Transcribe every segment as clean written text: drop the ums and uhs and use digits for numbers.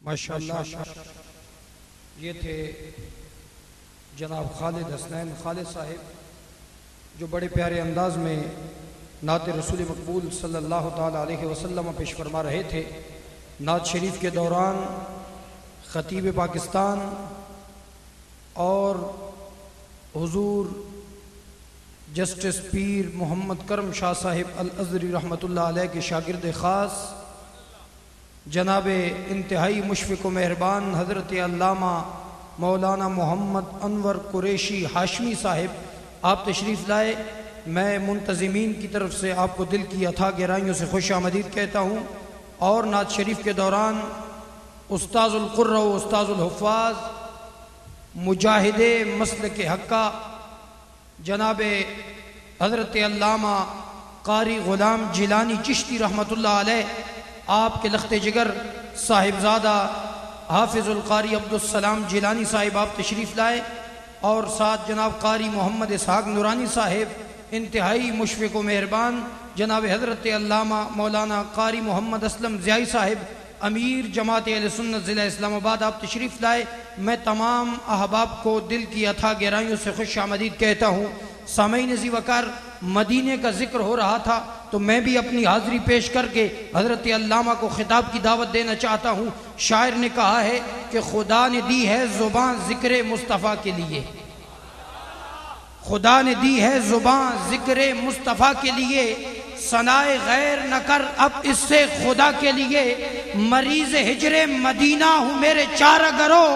ماشاءاللہ یہ تھے جناب خالد حسنین خالد صاحب جو بڑے پیارے انداز میں نعت رسول مقبول صلی اللہ تعالیٰ علیہ وسلم پیش فرما رہے تھے۔ نعت شریف کے دوران خطیب پاکستان اور حضور جسٹس پیر محمد کرم شاہ صاحب الازہری رحمۃ اللہ علیہ کے شاگرد خاص جناب انتہائی مشفق و مہربان حضرت علامہ مولانا محمد انور قریشی ہاشمی صاحب آپ تشریف لائے۔ میں منتظمین کی طرف سے آپ کو دل کی اتھاہ گہرائیوں سے خوش آمدید کہتا ہوں، اور نعت شریف کے دوران استاذ القرہ و استاذ الحفاظ مجاہد مسلک حقہ جناب حضرت علامہ قاری غلام جیلانی چشتی رحمۃ اللہ علیہ آپ کے لخت جگر صاحبزادہ حافظ القاری عبدالسلام جیلانی صاحب آپ تشریف لائے، اور ساتھ جناب قاری محمد اسحاق نورانی صاحب انتہائی مشفق و مہربان جناب حضرت علامہ مولانا قاری محمد اسلم ضیائی صاحب امیر جماعت اہل سنت ضلع اسلام آباد آپ تشریف لائے۔ میں تمام احباب کو دل کی اتھاہ گہرائیوں سے خوش آمدید کہتا ہوں۔ سامعین عزیز وقار، مدینے کا ذکر ہو رہا تھا تو میں بھی اپنی حاضری پیش کر کے حضرت علامہ کو خطاب کی دعوت دینا چاہتا ہوں۔ شاعر نے کہا ہے کہ خدا نے دی ہے زبان ذکر مصطفیٰ کے لیے، خدا نے دی ہے زبان ذکر مصطفیٰ کے لیے، ثنائے غیر نہ کر اب اس سے خدا کے لیے، مریض ہجر مدینہ ہوں میرے چارہ گرو،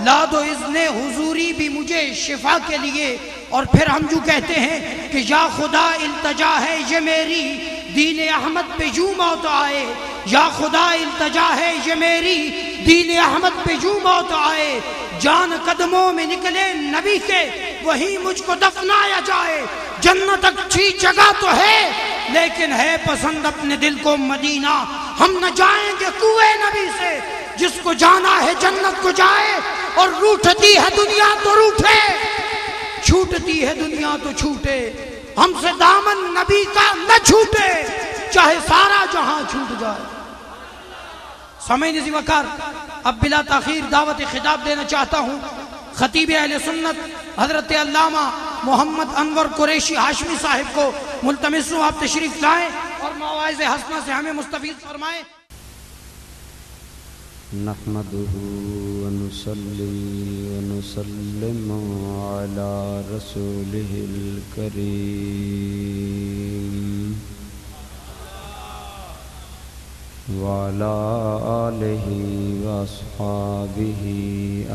لا دو اذن حضوری بھی مجھے شفا کے لیے۔ اور پھر ہم جو کہتے ہیں کہ یا خدا التجا ہے یہ میری، دین احمد پہ یوں موت آئے، یا خدا التجا ہے یہ میری، دین احمد پہ یوں موت آئے، جان قدموں میں نکلے نبی کے وہی مجھ کو دفنایا جائے۔ جنت اچھی جگہ تو ہے لیکن ہے پسند اپنے دل کو مدینہ، ہم نہ جائیں گے کوئے نبی سے، جس کو جانا ہے جنت کو جائے، اور روٹھتی ہے دنیا تو روٹھے، چھوٹتی ہے دنیا تو چھوٹے، ہم سے دامن نبی کا نہ چھوٹے، چاہے سارا جہاں چھوٹ جائے۔ سامعین عزیز وقار، اب بلا تاخیر دعوت خطاب دینا چاہتا ہوں خطیب اہل سنت حضرت علامہ محمد انور قریشی ہاشمی صاحب کو۔ ملتمس ہوں آپ تشریف لائیں اور مواعظ حسنہ سے ہمیں مستفیض فرمائیں۔ نحمده ونصلي ونسلم على رسوله الكريم وعلى آله وأصحابه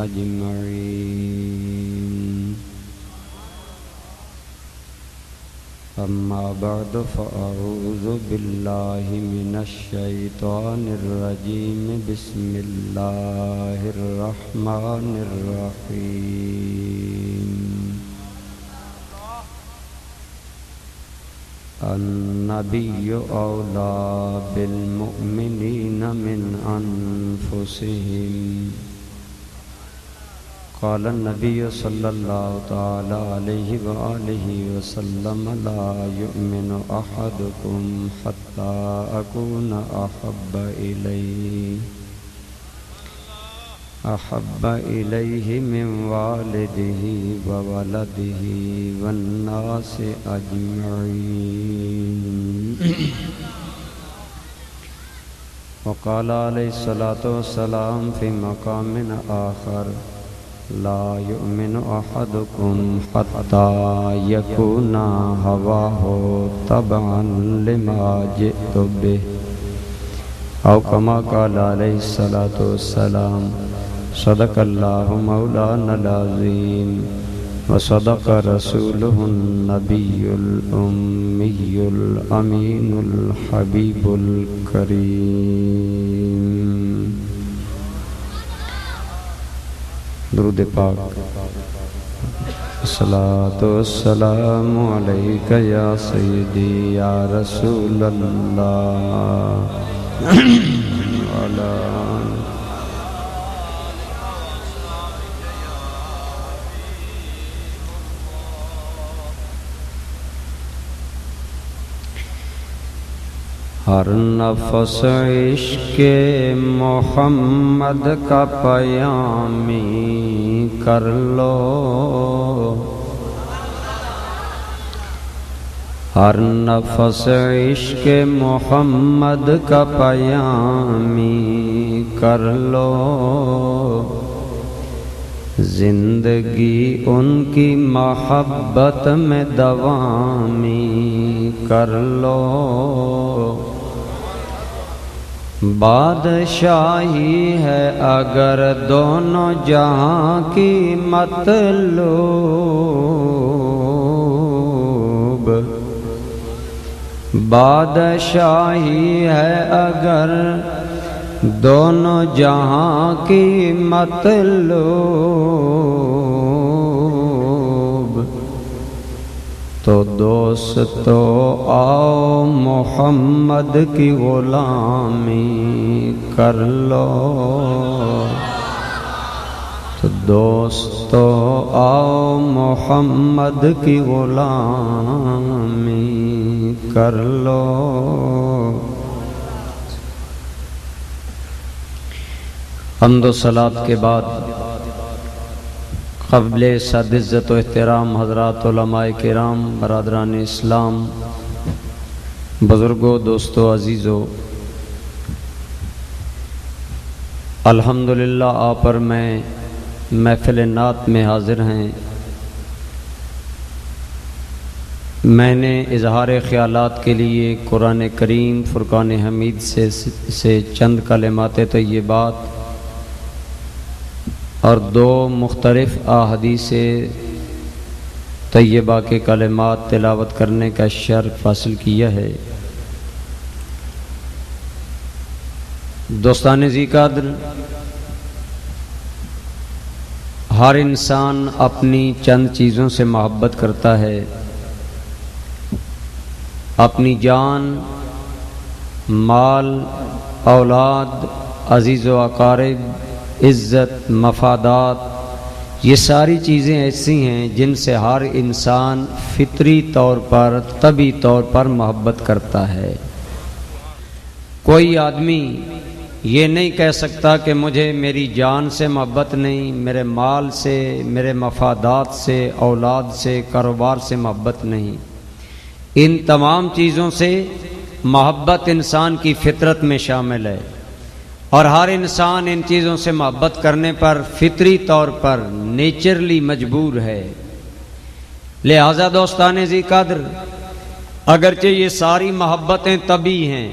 أجمعين، أما بعد فأعوذ بالله من الشيطان الرجيم، بسم الله الرحمن الرحيم۔ النبي أولى بالمؤمنين من أنفسهم، قال النبي صلى الله تعالى عليه وآله وسلم لا يؤمن أحدكم حتى أكون أحب إليه من والده وولده والناس أجمعين۔ وقال عليه الصلاة والسلام في مقام آخر لا يؤمن أحدكم حتى يكون هواه تبعا لما جئت به، أو كما قال عليه الصلاة والسلام۔ صدق الله مولانا العظيم، وصدق رسوله النبي الأمي الأمين الحبيب الكريم۔ درود پاک۔ الصلاة والسلام عليك يا سيدي يا رسول الله وعلى ہر نفس عشق محمد کا پیامی کر لو، ہر نفس عشق محمد کا پیامی کر لو، زندگی ان کی محبت میں دوامی کر لو، بادشاہی ہے اگر دونوں جہاں کی مطلوب، بادشاہی ہے اگر دونوں جہاں کی مطلوب، تو دوستو آؤ محمد کی غلامی کر لو، تو دوستو آؤ محمد کی غلامی کر لو۔ حمد و صلات کے بعد قبل صد عزت و احترام حضرات علماء کرام، برادران اسلام، بزرگوں، دوستوں، عزیزوں، الحمدللہ آپ پر میں محفل نعت میں حاضر ہیں۔ میں نے اظہار خیالات کے لیے قرآن کریم فرقان حمید سے چند کلمات طیبات اور دو مختلف احادیث طیبہ کے کلمات تلاوت کرنے کا شرف حاصل کیا ہے۔ دوستان ذی قدر، ہر انسان اپنی چند چیزوں سے محبت کرتا ہے، اپنی جان، مال، اولاد، عزیز و اقارب، عزت، مفادات، یہ ساری چیزیں ایسی ہیں جن سے ہر انسان فطری طور پر، طبعی طور پر محبت کرتا ہے۔ کوئی آدمی یہ نہیں کہہ سکتا کہ مجھے میری جان سے محبت نہیں، میرے مال سے، میرے مفادات سے، اولاد سے، کاروبار سے محبت نہیں۔ ان تمام چیزوں سے محبت انسان کی فطرت میں شامل ہے، اور ہر انسان ان چیزوں سے محبت کرنے پر فطری طور پر نیچرلی مجبور ہے۔ لہذا دوستان ذی قدر، اگرچہ یہ ساری محبتیں طبعی ہیں،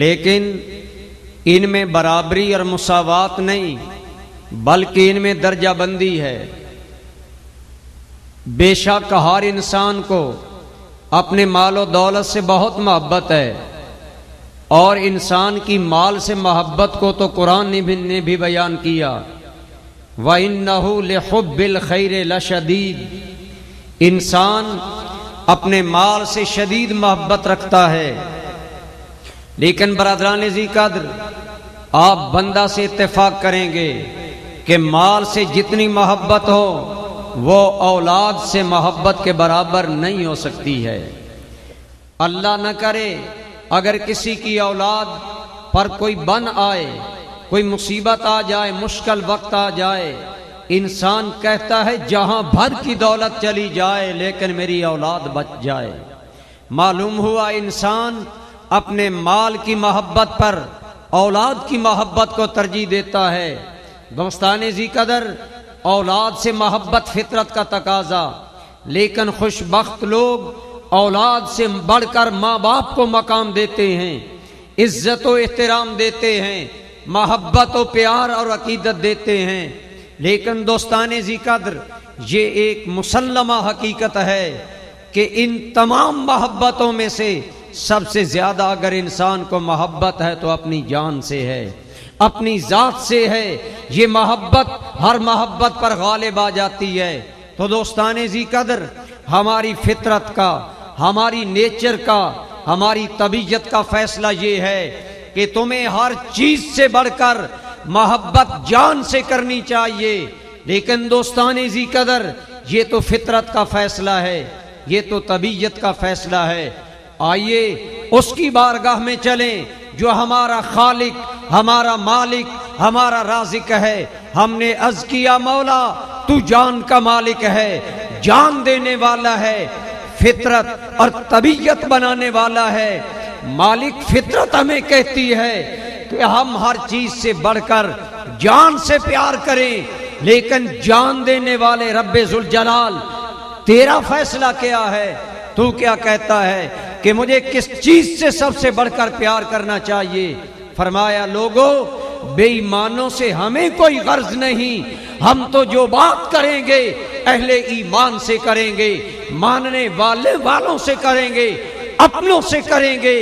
لیکن ان میں برابری اور مساوات نہیں، بلکہ ان میں درجہ بندی ہے۔ بے شک ہر انسان کو اپنے مال و دولت سے بہت محبت ہے، اور انسان کی مال سے محبت کو تو قرآن نے بھی بیان کیا، وَإِنَّهُ لِحُبِّ الْخَيْرِ لَشَدِيدٌ، انسان اپنے مال سے شدید محبت رکھتا ہے۔ لیکن برادران ذی قدر، آپ بندہ سے اتفاق کریں گے کہ مال سے جتنی محبت ہو وہ اولاد سے محبت کے برابر نہیں ہو سکتی ہے۔ اللہ نہ کرے اگر کسی کی اولاد پر کوئی بن آئے، کوئی مصیبت آ جائے، مشکل وقت آ جائے، انسان کہتا ہے جہاں بھر کی دولت چلی جائے لیکن میری اولاد بچ جائے۔ معلوم ہوا انسان اپنے مال کی محبت پر اولاد کی محبت کو ترجیح دیتا ہے۔ دوستان ذی قدر، اولاد سے محبت فطرت کا تقاضا، لیکن خوش بخت لوگ اولاد سے بڑھ کر ماں باپ کو مقام دیتے ہیں، عزت و احترام دیتے ہیں، محبت و پیار اور عقیدت دیتے ہیں۔ لیکن دوستان ذی قدر، یہ ایک مسلمہ حقیقت ہے کہ ان تمام محبتوں میں سے سب سے زیادہ اگر انسان کو محبت ہے تو اپنی جان سے ہے، اپنی ذات سے ہے۔ یہ محبت ہر محبت پر غالب آ جاتی ہے۔ تو دوستان ذی قدر، ہماری فطرت کا، ہماری نیچر کا، ہماری طبیعت کا فیصلہ یہ ہے کہ تمہیں ہر چیز سے بڑھ کر محبت جان سے کرنی چاہیے۔ لیکن دوستان ذی قدر، یہ تو فطرت کا فیصلہ ہے، یہ تو طبیعت کا فیصلہ ہے، آئیے اس کی بارگاہ میں چلیں جو ہمارا خالق، ہمارا مالک، ہمارا رازق ہے۔ ہم نے عرض کیا مولا تو جان کا مالک ہے، جان دینے والا ہے، فطرت اور طبیعت بنانے والا ہے۔ مالک فطرت ہمیں کہتی ہے کہ ہم ہر چیز سے بڑھ کر جان سے پیار کریں، لیکن جان دینے والے رب ذوالجلال تیرا فیصلہ کیا ہے؟ تو کیا کہتا ہے کہ مجھے کس چیز سے سب سے بڑھ کر پیار کرنا چاہیے؟ فرمایا لوگوں بے ایمانوں سے ہمیں کوئی غرض نہیں، ہم تو جو بات کریں گے اہل ایمان سے کریں گے، ماننے والوں سے کریں گے، اپنوں سے کریں گے۔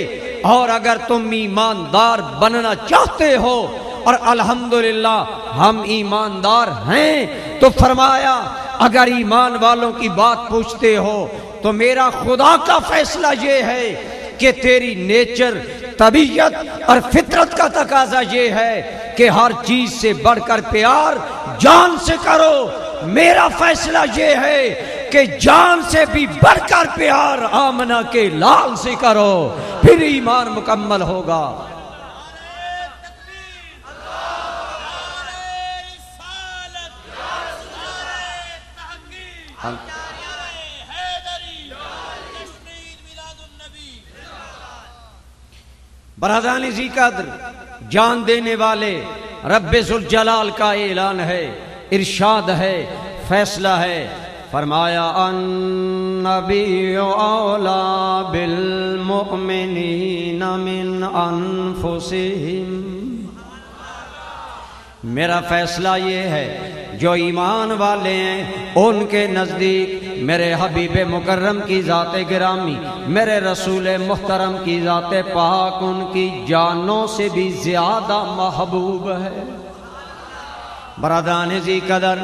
اور اگر تم ایماندار بننا چاہتے ہو، اور الحمدللہ ہم ایماندار ہیں، تو فرمایا اگر ایمان والوں کی بات پوچھتے ہو تو میرا خدا کا فیصلہ یہ ہے کہ تیری نیچر، طبیعت اور فطرت کا تقاضا یہ ہے کہ ہر چیز سے بڑھ کر پیار جان سے کرو۔ میرا فیصلہ یہ ہے کہ جان سے بھی بڑھ کر پیار آمنہ کے لال سے کرو، پھر ایمان مکمل ہوگا۔ برادران ذی قدر، جان دینے والے رب ذوالجلال کا اعلان ہے، ارشاد ہے، فیصلہ ہے۔ فرمایا النبی اولی بالمؤمنین من انفسہم۔ میرا فیصلہ یہ ہے جو ایمان والے ہیں ان کے نزدیک میرے حبیب مکرم کی ذات گرامی، میرے رسول محترم کی ذات پاک ان کی جانوں سے بھی زیادہ محبوب ہے۔ برادران ذی قدر،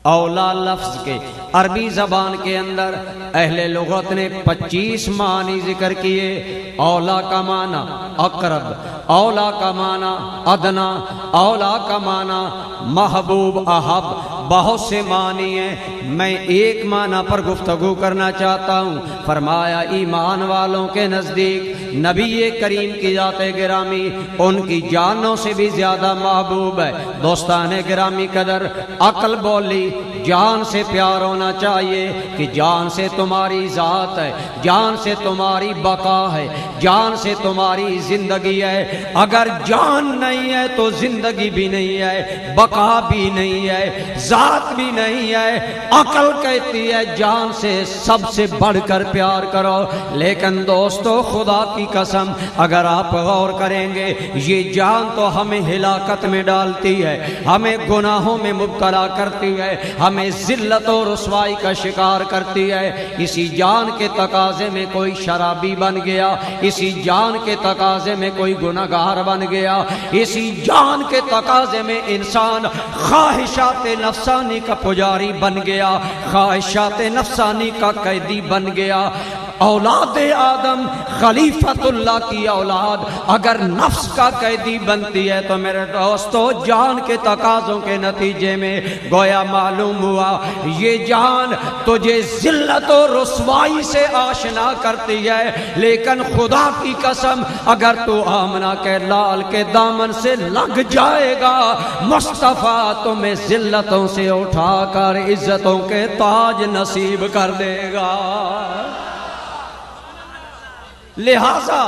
اولا لفظ کے عربی زبان کے اندر اہل لغت نے 25 معنی ذکر کیے۔ اولا کا معنی اقرب، اولا کا معنی ادنا، اولا کا معنی محبوب، احب، بہت سے معنی ہیں۔ میں ایک معنی پر گفتگو کرنا چاہتا ہوں۔ فرمایا ایمان والوں کے نزدیک نبی کریم کی ذات گرامی ان کی جانوں سے بھی زیادہ محبوب ہے۔ دوستان گرامی قدر، عقل بولی جان سے پیار ہونا چاہیے کہ جان سے تمہاری ذات ہے، جان سے تمہاری بقا ہے، جان سے تمہاری زندگی ہے۔ اگر جان نہیں ہے تو زندگی بھی نہیں ہے، بقا بھی نہیں ہے، ذات بھی نہیں ہے۔ عقل کہتی ہے جان سے سب سے بڑھ کر پیار کرو، لیکن دوستو خدا کی قسم اگر آپ غور کریں گے یہ جان تو ہمیں ہلاکت میں ڈالتی ہے، ہمیں گناہوں میں مبتلا کرتی ہے، ہمیں ذلت و رسوائی کا شکار کرتی ہے۔ اسی جان کے تقاضے میں کوئی شرابی بن گیا، اسی جان کے تقاضے میں کوئی گناہگار بن گیا، اسی جان کے تقاضے میں انسان خواہشات نفسانی کا پجاری بن گیا، خواہشات نفسانی کا قیدی بن گیا۔ اولاد آدم خلیفۃ اللہ کی اولاد اگر نفس کا قیدی بنتی ہے تو میرے دوستو جان کے تقاضوں کے نتیجے میں گویا معلوم ہوا یہ جان تجھے ذلت و رسوائی سے آشنا کرتی ہے، لیکن خدا کی قسم اگر تو آمنہ کے لال کے دامن سے لگ جائے گا مصطفیٰ تمہیں ذلتوں سے اٹھا کر عزتوں کے تاج نصیب کر دے گا۔ لہذا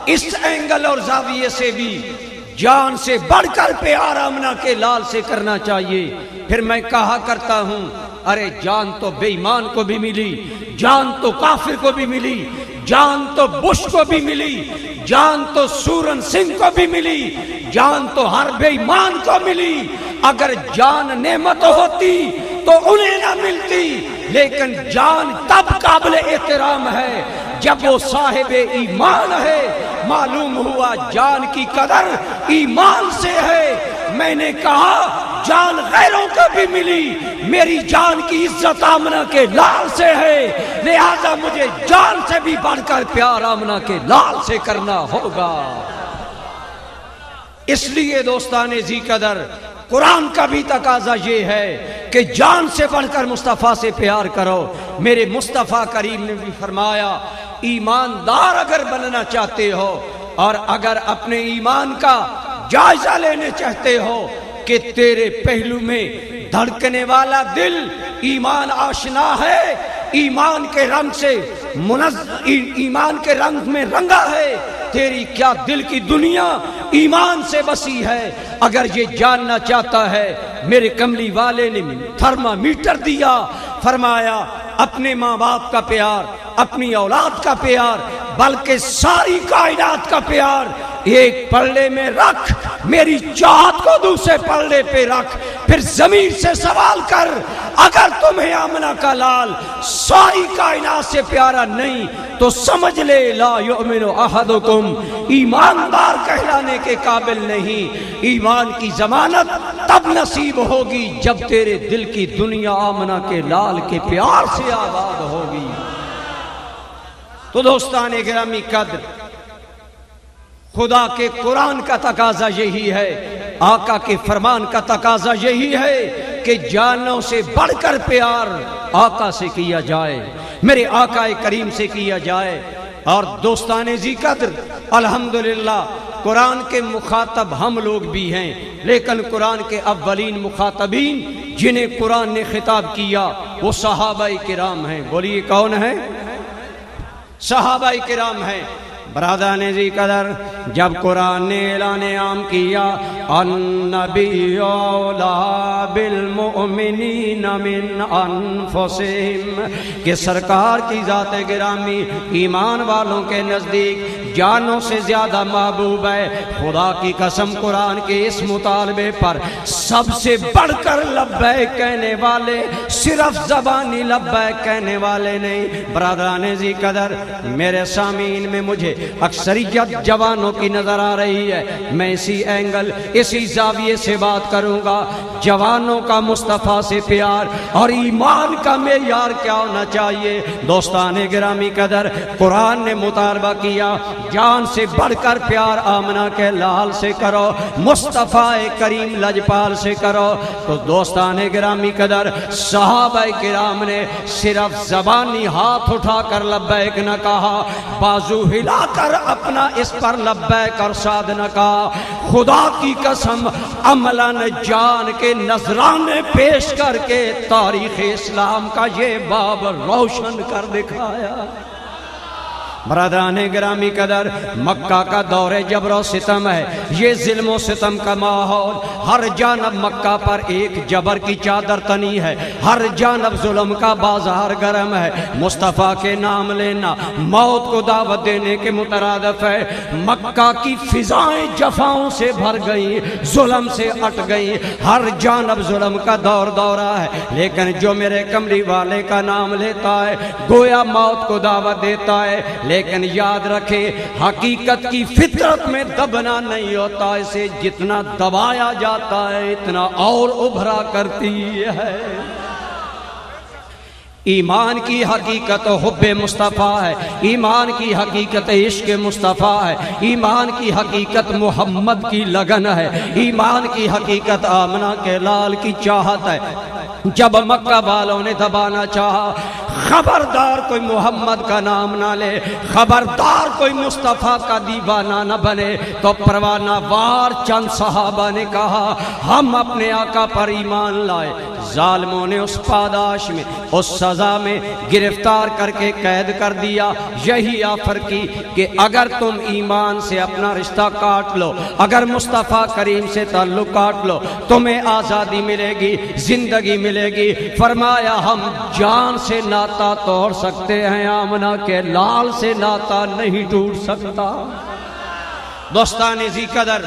اس اینگل اور زاویے سے بھی جان سے بڑھ کر پیار آمنہ کے لال سے کرنا چاہیے۔ پھر میں کہا کرتا ہوں ارے جان تو بے ایمان کو بھی ملی، جان تو کافر کو بھی ملی، جان تو بش کو بھی ملی، جان تو سورن سنگھ کو بھی ملی، جان تو ہر بے ایمان کو ملی۔ اگر جان نعمت ہوتی تو انہیں نہ ملتی، لیکن جان تب قابل احترام ہے جب وہ صاحب ایمان ہے۔ معلوم ہوا جان کی قدر ایمان سے ہے۔ میں نے کہا جان غیروں کو بھی ملی، میری جان کی عزت آمنہ کے لال سے ہے، لہذا مجھے جان سے بھی بڑھ کر پیار آمنہ کے لال سے کرنا ہوگا۔ اس لیے دوستان ذی قدر قرآن کا بھی تقاضا یہ ہے کہ جان سے بڑھ کر مصطفیٰ سے پیار کرو۔ میرے مصطفیٰ کریم نے بھی فرمایا ایماندار اگر بننا چاہتے ہو اور اگر اپنے ایمان کا جائزہ لینے چاہتے ہو کہ تیرے پہلو میں دھڑکنے والا دل ایمان آشنا ہے، ایمان کے رنگ سے ایمان کے رنگ میں رنگا ہے، تیری کیا دل کی دنیا ایمان سے بسی ہے۔ اگر یہ جاننا چاہتا ہے، میرے کملی والے نے تھرمامیٹر دیا، فرمایا اپنے ماں باپ کا پیار، اپنی اولاد کا پیار، بلکہ ساری کائنات کا پیار ایک پلڑے میں رکھ، میری چاہت کو دوسرے پلڑے پہ رکھ، پھر ضمیر سے سوال کر اگر تمہیں آمنہ کا لال ساری کائنات سے پیارا نہیں تو سمجھ لے لا یؤمن احدکم، ایماندار کہلانے کے قابل نہیں۔ ایمان کی ضمانت تب نصیب ہوگی جب تیرے دل کی دنیا آمنہ کے لال کے پیار سے آباد ہوگی۔ تو دوستان گرامی قدر، خدا کے قرآن کا تقاضا یہی ہے، آقا کے فرمان کا تقاضا یہی ہے کہ جانوں سے بڑھ کر پیار آقا سے کیا جائے، میرے آقا کریم سے کیا جائے۔ اور دوستان ذی قدر، الحمدللہ قرآن کے مخاطب ہم لوگ بھی ہیں، لیکن قرآن کے اولین مخاطبین جنہیں قرآن نے خطاب کیا وہ صحابہ کرام ہیں۔ بولیے کون ہیں؟ صحابہ کرام ہیں۔ برادران ذی قدر، جب قرآن نے اعلان عام کیا النبی اولیٰ بالمؤمنین من انفسہم، کہ سرکار کی ذات گرامی ایمان والوں کے نزدیک جانوں سے زیادہ محبوب ہے، خدا کی قسم قرآن کے اس مطالبے پر سب سے بڑھ کر لبیک کہنے والے صرف زبانی لبیک کہنے والے نہیں۔ برادران ذی قدر، میرے سامعین میں مجھے اکثریت جوانوں کی نظر آ رہی ہے، میں اسی اینگل اسی زاویے سے بات کروں گا۔ جوانوں کا مصطفیٰ سے پیار اور ایمان کا معیار کیا ہونا چاہیے؟ دوستان گرامی قدر، قرآن نے مطالبہ کیا جان سے بڑھ کر پیار آمنہ کے لال سے کرو، مصطفیٰ کریم لجپال سے کرو۔ تو دوستان گرامی قدر، صحابہ کرام نے صرف زبانی ہاتھ اٹھا کر لبیک نہ کہا، بازو ہلا کر اپنا اس پر لبیک اور شاد نہ کہا، خدا کی قسم عملاً جان کے نذرانے پیش کر کے تاریخ اسلام کا یہ باب روشن کر دکھایا۔ برادران گرامی قدر، مکہ کا دور جبر و ستم ہے، یہ ظلم و ستم کا ماحول، ہر جانب مکہ پر ایک جبر کی چادر تنی ہے، ہر جانب ظلم کا بازار گرم ہے۔ مصطفیٰ کے نام لینا موت کو دعوت دینے کے مترادف ہے۔ مکہ کی فضائیں جفاؤں سے بھر گئی، ظلم سے اٹ گئی، ہر جانب ظلم کا دور دورہ ہے، لیکن جو میرے کملی والے کا نام لیتا ہے گویا موت کو دعوت دیتا ہے۔ لیکن یاد رکھے حقیقت کی فطرت میں دبنا نہیں ہوتا، اسے جتنا دبایا جاتا ہے اتنا اور ابھرا کرتی ہے۔ ایمان کی حقیقت حب مصطفیٰ ہے، ایمان کی حقیقت عشق مصطفیٰ ہے، ایمان کی حقیقت محمد کی لگن ہے، ایمان کی حقیقت آمنہ کے لال کی چاہت ہے۔ جب مکہ والوں نے دبانا چاہا خبردار کوئی محمد کا نام نہ لے، خبردار کوئی مصطفیٰ کا دیوانہ نہ بنے، تو پروانہ وار چند صحابہ نے کہا ہم اپنے آقا پر ایمان لائے۔ ظالموں نے اس پاداش میں، اس سزا میں گرفتار کر کے قید کر دیا، یہی آفر کی کہ اگر تم ایمان سے اپنا رشتہ کاٹ لو، اگر مصطفیٰ کریم سے تعلق کاٹ لو، تمہیں آزادی ملے گی، زندگی ملے گی۔ فرمایا ہم جان سے ناطا توڑ سکتے ہیں، آمنہ کے لال سے ناطا نہیں ٹوٹ سکتا۔ دوستان ذی قدر،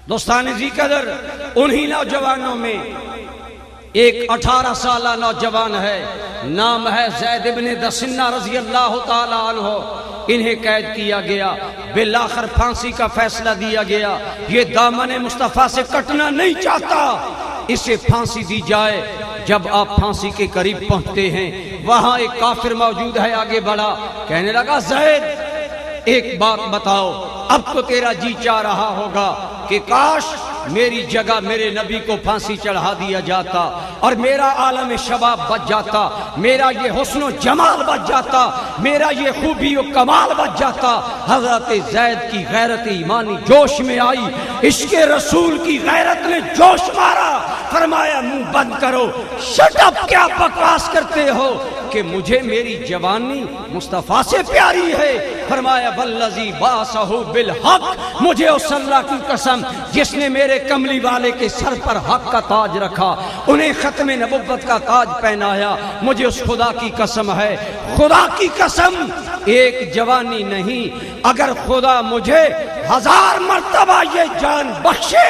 دوستان ذی قدر، انہی نوجوانوں میں ایک 18 سالہ نوجوان ہے، نام ہے زید بن دسنہ رضی اللہ تعالیٰ عنہ۔ انہیں قید کیا گیا، بالآخر پھانسی کا فیصلہ دیا گیا۔ یہ دامن مصطفیٰ سے کٹنا نہیں چاہتا، اسے پھانسی دی جائے۔ جب آپ پھانسی کے قریب پہنچتے ہیں وہاں ایک کافر موجود ہے، آگے بڑھا، کہنے لگا زید ایک بات بتاؤ، اب تو تیرا جی چاہ رہا ہوگا کہ کاش میری جگہ میرے نبی کو پھانسی چڑھا دیا جاتا اور میرا عالم شباب بچ جاتا، میرا یہ حسن و جمال بچ جاتا، میرا یہ خوبی و کمال بچ جاتا۔ حضرت زید کی غیرت ایمانی جوش میں آئی، عشق رسول کی غیرت نے جوش مارا، فرمایا منہ بند کرو، شٹ اپ، کیا بکواس کرتے ہو کہ مجھے میری جوانی مصطفیٰ سے پیاری ہے۔ فرمایا والذی بعثہ بالحق، مجھے اس اللہ کی قسم جس نے میرے کملی والے کے سر پر حق کا تاج رکھا، انہیں ختم نبوت کا تاج پہنایا، مجھے اس خدا کی قسم ہے، خدا کی قسم ایک جوانی نہیں، اگر خدا مجھے 1000 مرتبہ یہ جان بخشے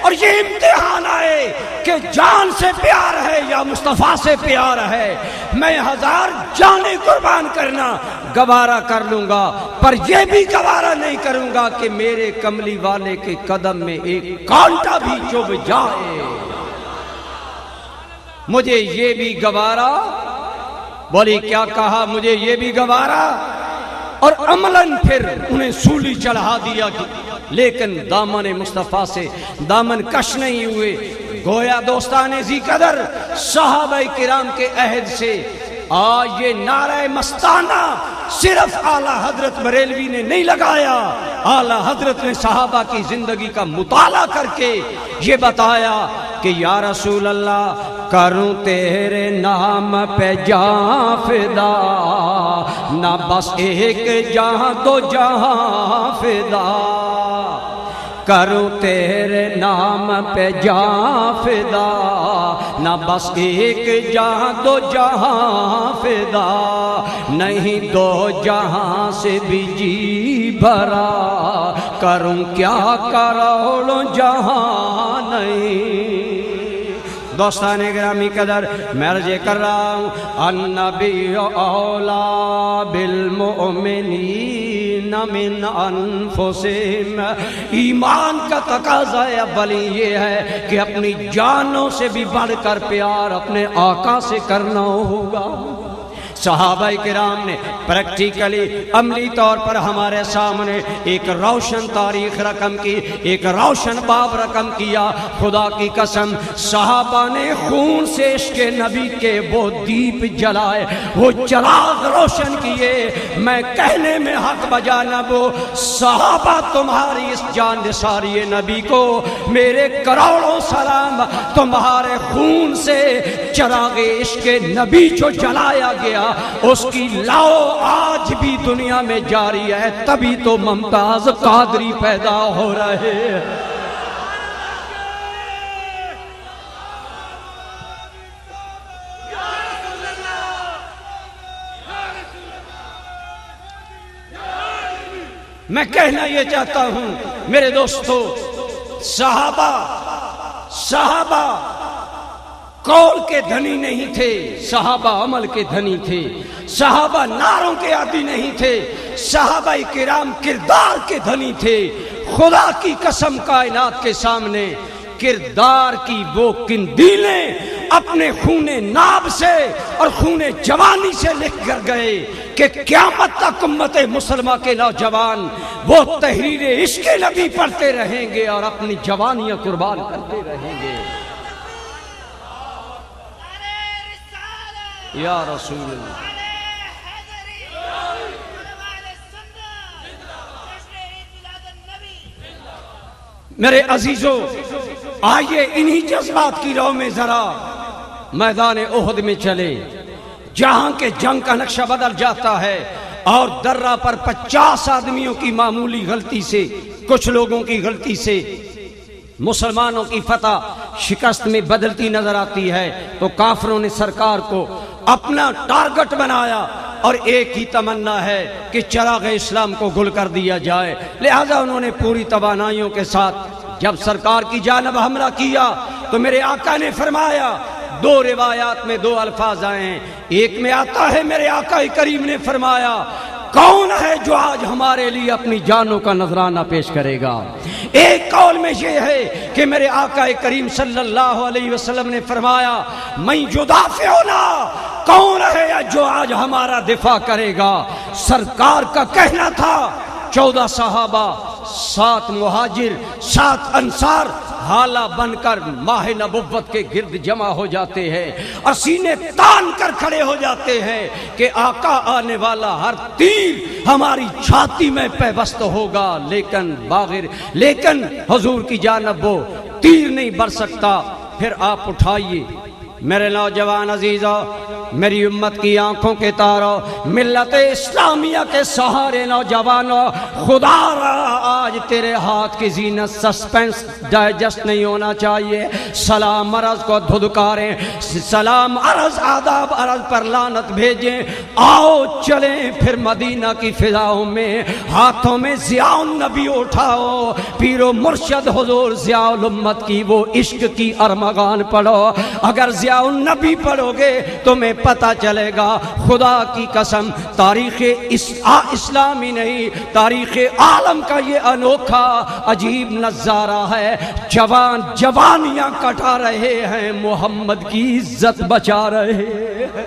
اور یہ امتحان آئے کہ جان سے پیار ہے یا مصطفیٰ سے پیار ہے، میں 1000 جانیں قربان کرنا گوارا کر لوں گا، پر یہ بھی گوارا نہیں کروں گا کہ میرے کملی والے کے قدم میں ایک کانٹا بھی چبھ جائے، مجھے یہ بھی گوارا۔ بولی کیا کہا؟ مجھے یہ بھی گوارا۔ اور عملاً پھر انہیں سولی چڑھا دیا، لیکن دامن مصطفیٰ سے دامن کش نہیں ہوئے۔ گویا دوستان ذی قدر صحابہ کرام کے عہد سے آج یہ نعرہ مستانہ صرف اعلیٰ حضرت بریلوی نے نہیں لگایا، اعلیٰ حضرت نے صحابہ کی زندگی کا مطالعہ کر کے یہ بتایا کہ یا رسول اللہ کروں تیرے نام پہ جاں فدا، نہ بس ایک جہاں دو جہاں فدا، کروں تیرے نام پہ جاں فدا، نہ بس ایک جہاں دو جہاں فدا، نہیں دو جہاں سے بھی جی بھرا، کروں کیا کروڑوں جہاں نہیں۔ دوستان گرامی قدر میں عرض کر رہا ہوں النبی اولا بالمؤمنین من انفسہم، ایمان کا تقاضا اولی یہ ہے کہ اپنی جانوں سے بھی بڑھ کر پیار اپنے آقا سے کرنا ہوگا۔ صحابہ کرام نے پریکٹیکلی عملی طور پر ہمارے سامنے ایک روشن تاریخ رقم کی، ایک روشن باب رقم کیا۔ خدا کی قسم صحابہ نے خون سے عشق نبی کے وہ دیپ جلائے، وہ چراغ روشن کیے۔ میں کہنے میں حق بجا نہ وہ صحابہ تمہاری اس جان نثاری نبی کو میرے کروڑوں سلام، تمہارے خون سے چراغ عشق نبی جو جلایا گیا اس کی لاؤ آج بھی دنیا میں جاری ہے، تبھی تو ممتاز قادری پیدا ہو رہے ہیں۔ میں کہنا یہ چاہتا ہوں میرے دوستو، صحابہ قول کے دھنی نہیں تھے، صحابہ عمل کے دھنی تھے، صحابہ نعروں کے عادی نہیں تھے، صحابہ کرام کردار کے دھنی تھے۔ خدا کی قسم کائنات کے سامنے کردار کی وہ قندیلیں اپنے خون ناب سے اور خون جوانی سے لکھ کر گئے کہ قیامت تک امت مسلمہ کے نوجوان وہ تحریر عشق نبی پڑھتے رہیں گے اور اپنی جوانیاں قربان کرتے رہیں گے۔ یا رسول اللہ، میرے عزیزوں، آئیے انہی جذبات کی رو میں ذرا میدان احد میں چلے، جہاں کے جنگ کا نقشہ بدل جاتا ہے اور درہ پر 50 آدمیوں کی معمولی غلطی سے، کچھ لوگوں کی غلطی سے مسلمانوں کی فتح شکست میں بدلتی نظر آتی ہے، تو کافروں نے سرکار کو اپنا ٹارگٹ بنایا اور ایک ہی تمنا ہے کہ چراغ اسلام کو گل کر دیا جائے۔ لہذا انہوں نے پوری توانائیوں کے ساتھ جب سرکار کی جانب حملہ کیا تو میرے آقا نے فرمایا، 2 روایات میں 2 الفاظ آئے ہیں، ایک میں آتا ہے میرے آقا کریم نے فرمایا کون ہے جو آج ہمارے لیے اپنی جانوں کا نذرانہ پیش کرے گا، ایک قول میں یہ ہے کہ میرے آقا کریم صلی اللہ علیہ وسلم نے فرمایا میں یدافعنا، کون ہے جو آج ہمارا دفاع کرے گا؟ سرکار کا کہنا تھا 14 صحابہ، 7 مہاجر، 7 انصار حالہ بن کر ماہ نبوت کے گرد جمع ہو جاتے ہیں اور سینے تان کر کھڑے ہو جاتے ہیں کہ آقا آنے والا ہر تیر ہماری چھاتی میں پیوست ہوگا، لیکن حضور کی جانب وہ تیر نہیں بر سکتا۔ پھر آپ اٹھائیے میرے نوجوان عزیزوں، میری امت کی آنکھوں کے تاروں، ملت اسلامیہ کے سہارے نوجوانوں، خدا را آج تیرے ہاتھ کی زینت سسپینس ڈائجسٹ نہیں ہونا چاہیے۔ سلام عرض کو دھدکاریں، سلام عرض آداب عرض پر لعنت بھیجیں۔ آؤ چلیں پھر مدینہ کی فضاؤں میں، ہاتھوں میں ضیاء النبی اٹھاؤ، پیر و مرشد حضور ضیاء الامت کی وہ عشق کی ارمغان پڑھو۔ اگر ضیاء النبی پڑھو گے تمہیں پتہ چلے گا، خدا کی قسم تاریخ اسلامی نہیں، تاریخ عالم کا یہ انوکھا عجیب نظارہ ہے۔ جوان جوانیاں کٹا رہے ہیں، محمد کی عزت بچا رہے ہیں،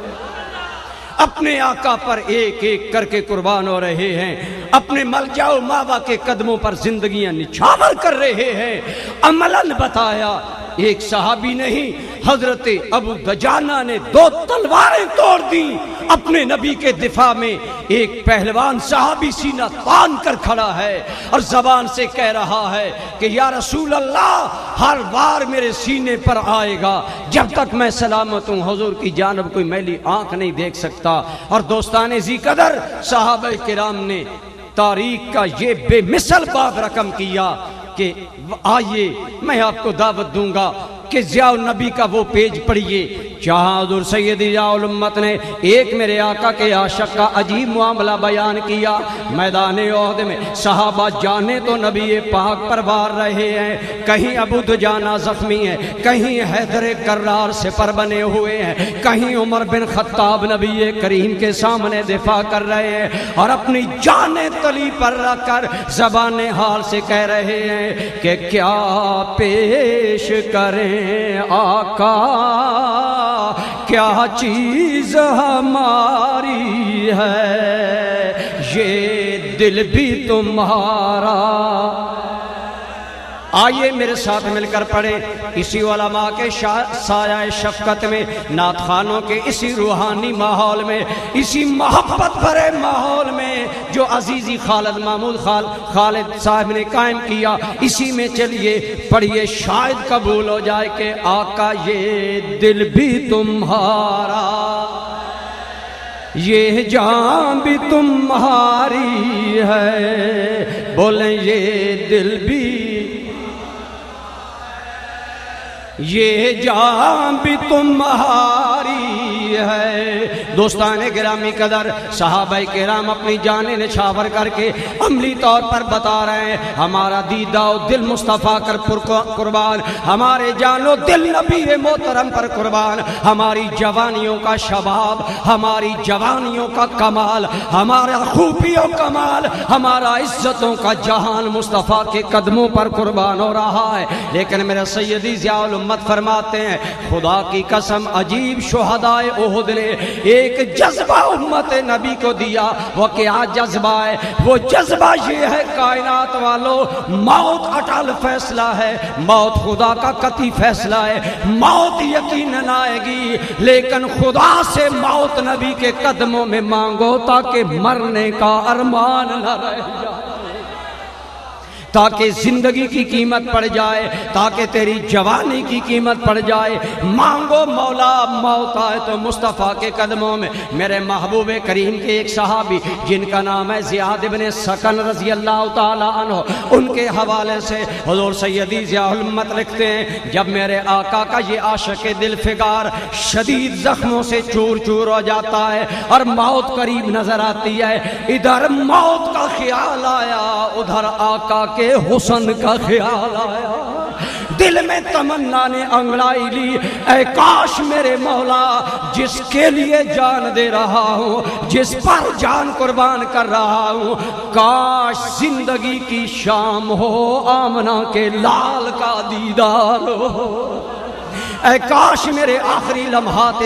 اپنے آقا پر ایک ایک کر کے قربان ہو رہے ہیں، اپنے ملجا و ماوا کے قدموں پر زندگیاں نچھاور کر رہے ہیں۔ عملاً بتایا، ایک صحابی نہیں، حضرت ابو دجانہ نے 2 تلواریں توڑ دیں اپنے نبی کے دفاع میں۔ ایک پہلوان صحابی سینہ تان کر کھڑا ہے اور زبان سے کہہ رہا ہے کہ یا رسول اللہ، ہر وار میرے سینے پر آئے گا، جب تک میں سلامت ہوں حضور کی جانب کوئی میلی آنکھ نہیں دیکھ سکتا۔ اور دوستان ذی قدر، صحابہ کرام نے تاریخ کا یہ بے مثل باب رقم کیا کہ آئیے میں آپ کو دعوت دوں گا کہ ضیاء النبی کا وہ پیج پڑھیے جہاں حضور سیدی ضیاء الامت نے ایک میرے آقا کے عاشق کا عجیب معاملہ بیان کیا۔ میدان احد میں صحابہ جانے تو نبی پاک پر وار رہے ہیں، کہیں ابو دجانہ زخمی ہے، کہیں حیدر کرار سپر بنے ہوئے ہیں، کہیں عمر بن خطاب نبی کریم کے سامنے دفاع کر رہے ہیں اور اپنی جانیں تلی پر رکھ کر زبان حال سے کہہ رہے ہیں کہ کیا پیش کریں آقا، کیا چیز ہماری ہے، یہ دل بھی تمہارا۔ آئیے میرے ساتھ مل کر پڑھیں اسی علماء کے سایہ شفقت میں، نعت خوانوں کے اسی روحانی ماحول میں، اسی محبت بھرے ماحول میں جو عزیزی خالد محمود خالد صاحب نے قائم کیا، اسی میں چلیے پڑھیے، شاید قبول ہو جائے کہ آقا یہ دل بھی تمہارا، یہ جان بھی تمہاری ہے، بولیں یہ دل بھی، یہ جان بھی تمہاری ہے۔ دوستان گرامی قدر، صحابہ کرام اپنی جانیں نچھاور کر کے عملی طور پر بتا رہے ہیں ہمارا دیدہ و دل مصطفیٰ کر قربان، ہمارے جان و دل نبی محترم پر قربان، ہماری جوانیوں کا شباب، ہماری جوانیوں کا کمال، ہمارا خوبی و کمال، ہمارا عزتوں کا جہان مصطفیٰ کے قدموں پر قربان ہو رہا ہے۔ لیکن میرے سیدی ضیاء الامت فرماتے ہیں خدا کی قسم عجیب شہدائے احد نے ایک جذبہ امت نبی کو دیا۔ وہ کیا جذبہ ہے؟ وہ جذبہ یہ ہے کائنات والوں، موت اٹل فیصلہ ہے، موت خدا کا قطعی فیصلہ ہے، موت یقیناً آئے گی، لیکن خدا سے موت نبی کے قدموں میں مانگو تاکہ مرنے کا ارمان نہ رہ جائے، تاکہ زندگی کی قیمت پڑ جائے، تاکہ تیری جوانی کی قیمت پڑ جائے۔ مانگو مولا موت آئے تو مصطفیٰ کے قدموں میں۔ میرے محبوب کریم کے ایک صحابی جن کا نام ہے زیاد بن سکن رضی اللہ تعالیٰ عنہ، ان کے حوالے سے حضور سیدی ضیاء الامت لکھتے ہیں جب میرے آقا کا یہ عاشق دل فگار شدید زخموں سے چور چور ہو جاتا ہے اور موت قریب نظر آتی ہے، ادھر موت کا خیال آیا، ادھر آقا کے حسن کا خیال آیا۔ دل میں تمنا نے انگڑائی لی، اے کاش میرے مولا جس کے لیے جان دے رہا ہوں، جس پر جان قربان کر رہا ہوں، کاش زندگی کی شام ہو، آمنہ کے لال کا دیدار ہو۔ اے کاش میرے آخری لمحات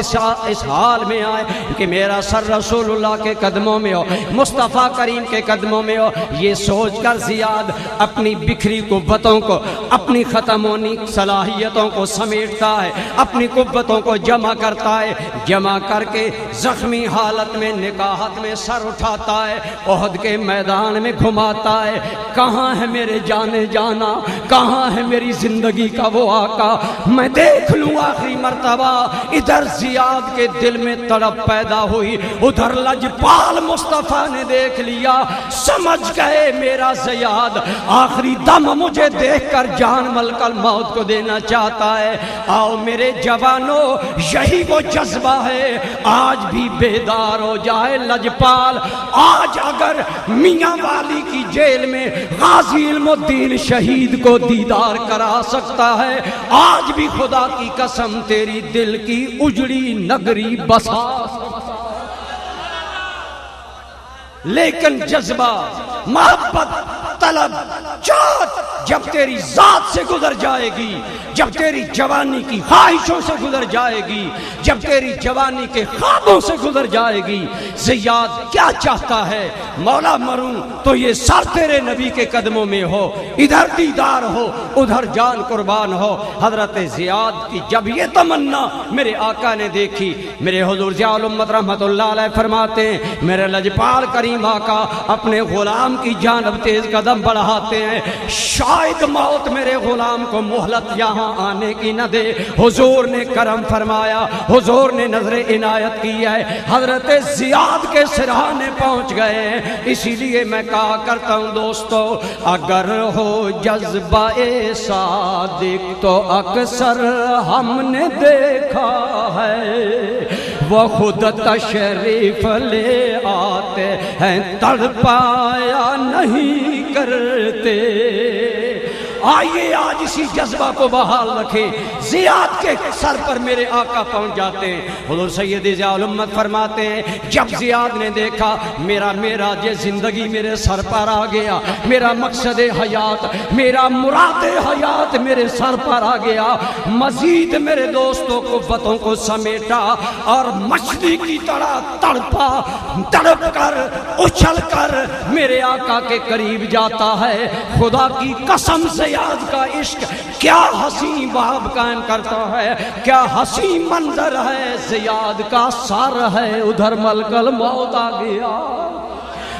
اس حال میں آئے کہ میرا سر رسول اللہ کے قدموں میں ہو، مصطفیٰ کریم کے قدموں میں ہو۔ یہ سوچ کر زیاد اپنی بکھری قوتوں کو، اپنی ختم ہونی صلاحیتوں کو سمیٹتا ہے، اپنی قوتوں کو جمع کرتا ہے، جمع کر کے زخمی حالت میں نکاحت میں سر اٹھاتا ہے، احد کے میدان میں گھماتا ہے، کہاں ہے میرے جانے جانا، کہاں ہے میری زندگی کا وہ آقا، میں دیکھ لوں آخری مرتبہ۔ ادھر زیاد کے دل میں تڑپ پیدا ہوئی، ادھر لجپال مصطفیٰ نے دیکھ لیا، سمجھ گئے میرا زیاد آخری دم مجھے دیکھ کر جان ملک الموت کو دینا چاہتا ہے۔ آؤ میرے جوانوں، یہی وہ جذبہ ہے، آج بھی بیدار ہو جائے لجپال۔ آج اگر میاں والی کی جیل میں غازی علم الدین شہید کو دیدار کرا سکتا ہے، آج بھی خدا کی قسم تیری دل کی اجڑی نگری بسا سکتا ہے۔ لیکن جذبہ، محبت، طلب، چاہت جب تیری ذات سے گزر جائے گی، جب تیری جوانی کی خواہشوں سے گزر جائے گی، جب تیری جوانی کے خوابوں سے گزر جائے گی، زیاد کیا چاہتا ہے؟ مولا مروں تو یہ سر تیرے نبی کے قدموں میں ہو، ادھر دیدار ہو، ادھر جان قربان ہو۔ حضرت زیاد کی جب یہ تمنا میرے آقا نے دیکھی، میرے حضور ضیاء الامت رحمت اللہ علیہ فرماتے ہیں، میرے لجپال کریم آقا اپنے غلام کی جانب تیز قدم بڑھاتے ہیں، شاید موت میرے غلام کو مہلت یہاں آنے کی نہ دے۔ حضور نے کرم فرمایا، حضور نے نظر عنایت کی ہے، حضرت زیاد کے سرہانے پہنچ گئے ہیں۔ اسی لیے میں کہا کرتا ہوں دوستو، اگر ہو جذبہ صادق تو اکثر ہم نے دیکھا ہے، وہ خود تشریف لے آتے ہیں تڑپایا نہیں کرتے۔ آئیے آج اسی جذبہ کو بحال رکھے۔ زیاد کے سر پر میرے آقا پہنچ جاتے ہیں۔ حضور سید ضیاء الامت فرماتے ہیں، جب زیاد نے دیکھا میرا یہ زندگی میرے سر پر آ گیا، میرا مقصد حیات، میرا مراد حیات میرے سر پر آ گیا، مزید میرے دوستوں قوتوں کو سمیٹا اور مچھلی کی طرح تڑپا، تڑپ کر اچھل کر میرے آقا کے قریب جاتا ہے۔ خدا کی قسم زیاد کا عشق کیا حسین باب قائم کرتا ہے، کیا حسین منظر ہے۔ زیاد کا سر ہے، ادھر ملک الموت آ گیا،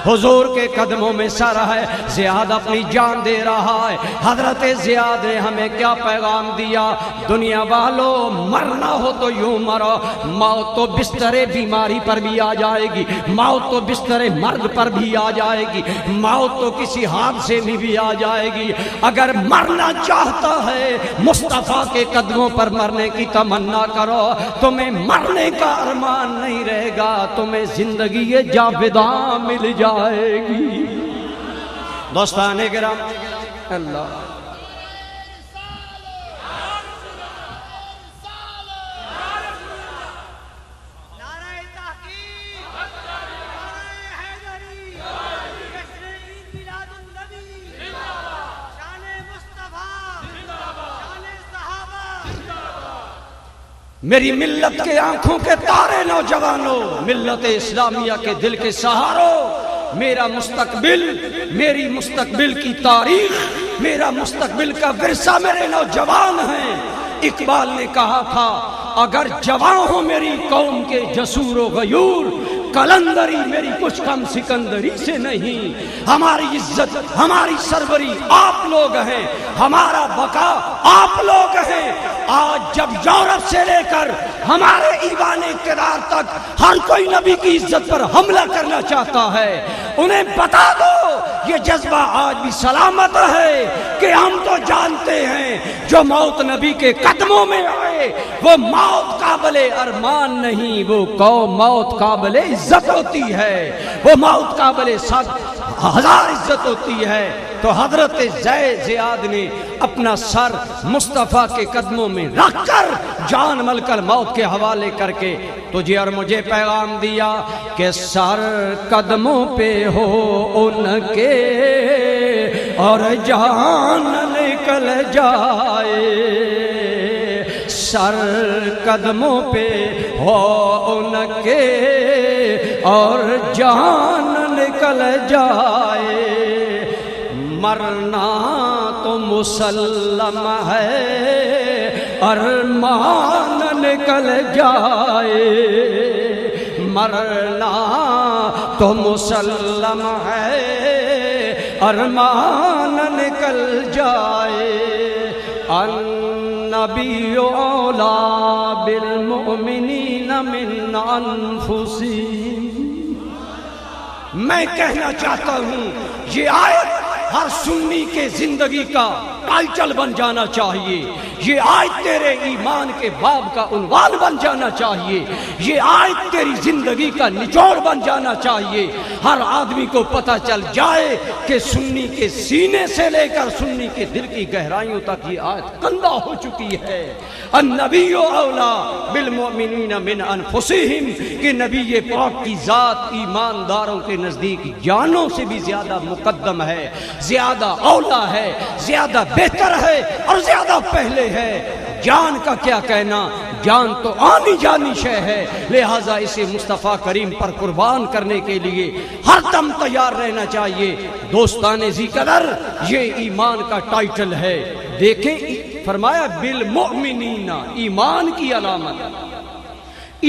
حضور کے قدموں میں سر ہے، زیاد اپنی جان دے رہا ہے۔ حضرت زیاد نے ہمیں کیا پیغام دیا؟ دنیا والوں، مرنا ہو تو یوں مرو، موت تو بستر بیماری پر بھی آ جائے گی، موت تو بستر مرگ پر بھی آ جائے گی، موت تو کسی حادثے میں بھی آ جائے گی۔ اگر مرنا چاہتا ہے، مصطفیٰ کے قدموں پر مرنے کی تمنا کرو، تمہیں مرنے کا ارمان نہیں رہے گا، تمہیں زندگی جاوداں مل جائے گی۔ دوستان کرام، اللہ میری ملت کے آنکھوں کے تارے نوجوانوں، ملت اسلامیہ کے دل کے سہاروں، میرا مستقبل، میری مستقبل کی تاریخ، میرا مستقبل کا ورثہ میرے نوجوان ہیں۔ اقبال نے کہا تھا، اگر جوان ہو میری قوم کے جسور و غیور، کلندری میری کچھ کم سکندری سے نہیں۔ ہماری عزت، ہماری سربری آپ لوگ ہیں، ہمارا بقا آپ لوگ ہیں۔ آج جب یورپ سے لے کر ہمارے ایوان اقتدار تک ہر کوئی نبی کی عزت پر حملہ کرنا چاہتا ہے، انہیں بتا دو یہ جذبہ آج بھی سلامت ہے کہ ہم تو جانتے ہیں جو موت نبی کے قدموں میں آئے وہ موت قابل ارمان نہیں، وہ قوم موت قابل عزت ہوتی ہے، وہ موت قابل 1000 عزت ہوتی ہے تو حضرت زیاد نے اپنا سر مصطفیٰ کے قدموں میں رکھ کر جان ملکل موت کے حوالے کر کے تجھے اور مجھے پیغام دیا کہ سر قدموں پہ ہو ان کے اور جان نکل جائے، سر قدموں پہ ہو ان کے اور جان نکل جائے، مرنا تو مسلم ہے ارمان نکل جائے، مرنا تو مسلم ہے ارمان نکل جائے، النبی اولیٰ بالمؤمنین من انفسہم۔ میں کہنا چاہتا ہوں یہ آیت ہر سنی کے زندگی کا ٹائٹل بن جانا چاہیے، یہ آیت تیرے ایمان کے باب کا عنوان بن جانا چاہیے، یہ آیت تیری زندگی کا نچوڑ بن جانا چاہیے، ہر آدمی کو پتہ چل جائے کہ سنی کے سینے سے لے کر سنی کے دل کی گہرائیوں تک یہ آیت کندہ ہو چکی ہے۔ النبی اولیٰ بالمؤمنین من انفسہم، کہ نبی پاک کی ذات ایمانداروں کے نزدیک جانوں سے بھی زیادہ مقدم ہے، زیادہ اولیٰ ہے، زیادہ بہتر ہے اور زیادہ پہلے ہے۔ جان کا کیا کہنا، جان تو آنی جانی شے ہے، لہٰذا اسے مصطفیٰ کریم پر قربان کرنے کے لیے ہر دم تیار رہنا چاہیے۔ دوستان ذی قدر، یہ ایمان کا ٹائٹل ہے۔ دیکھیں فرمایا بالمؤمنین، ایمان کی علامت۔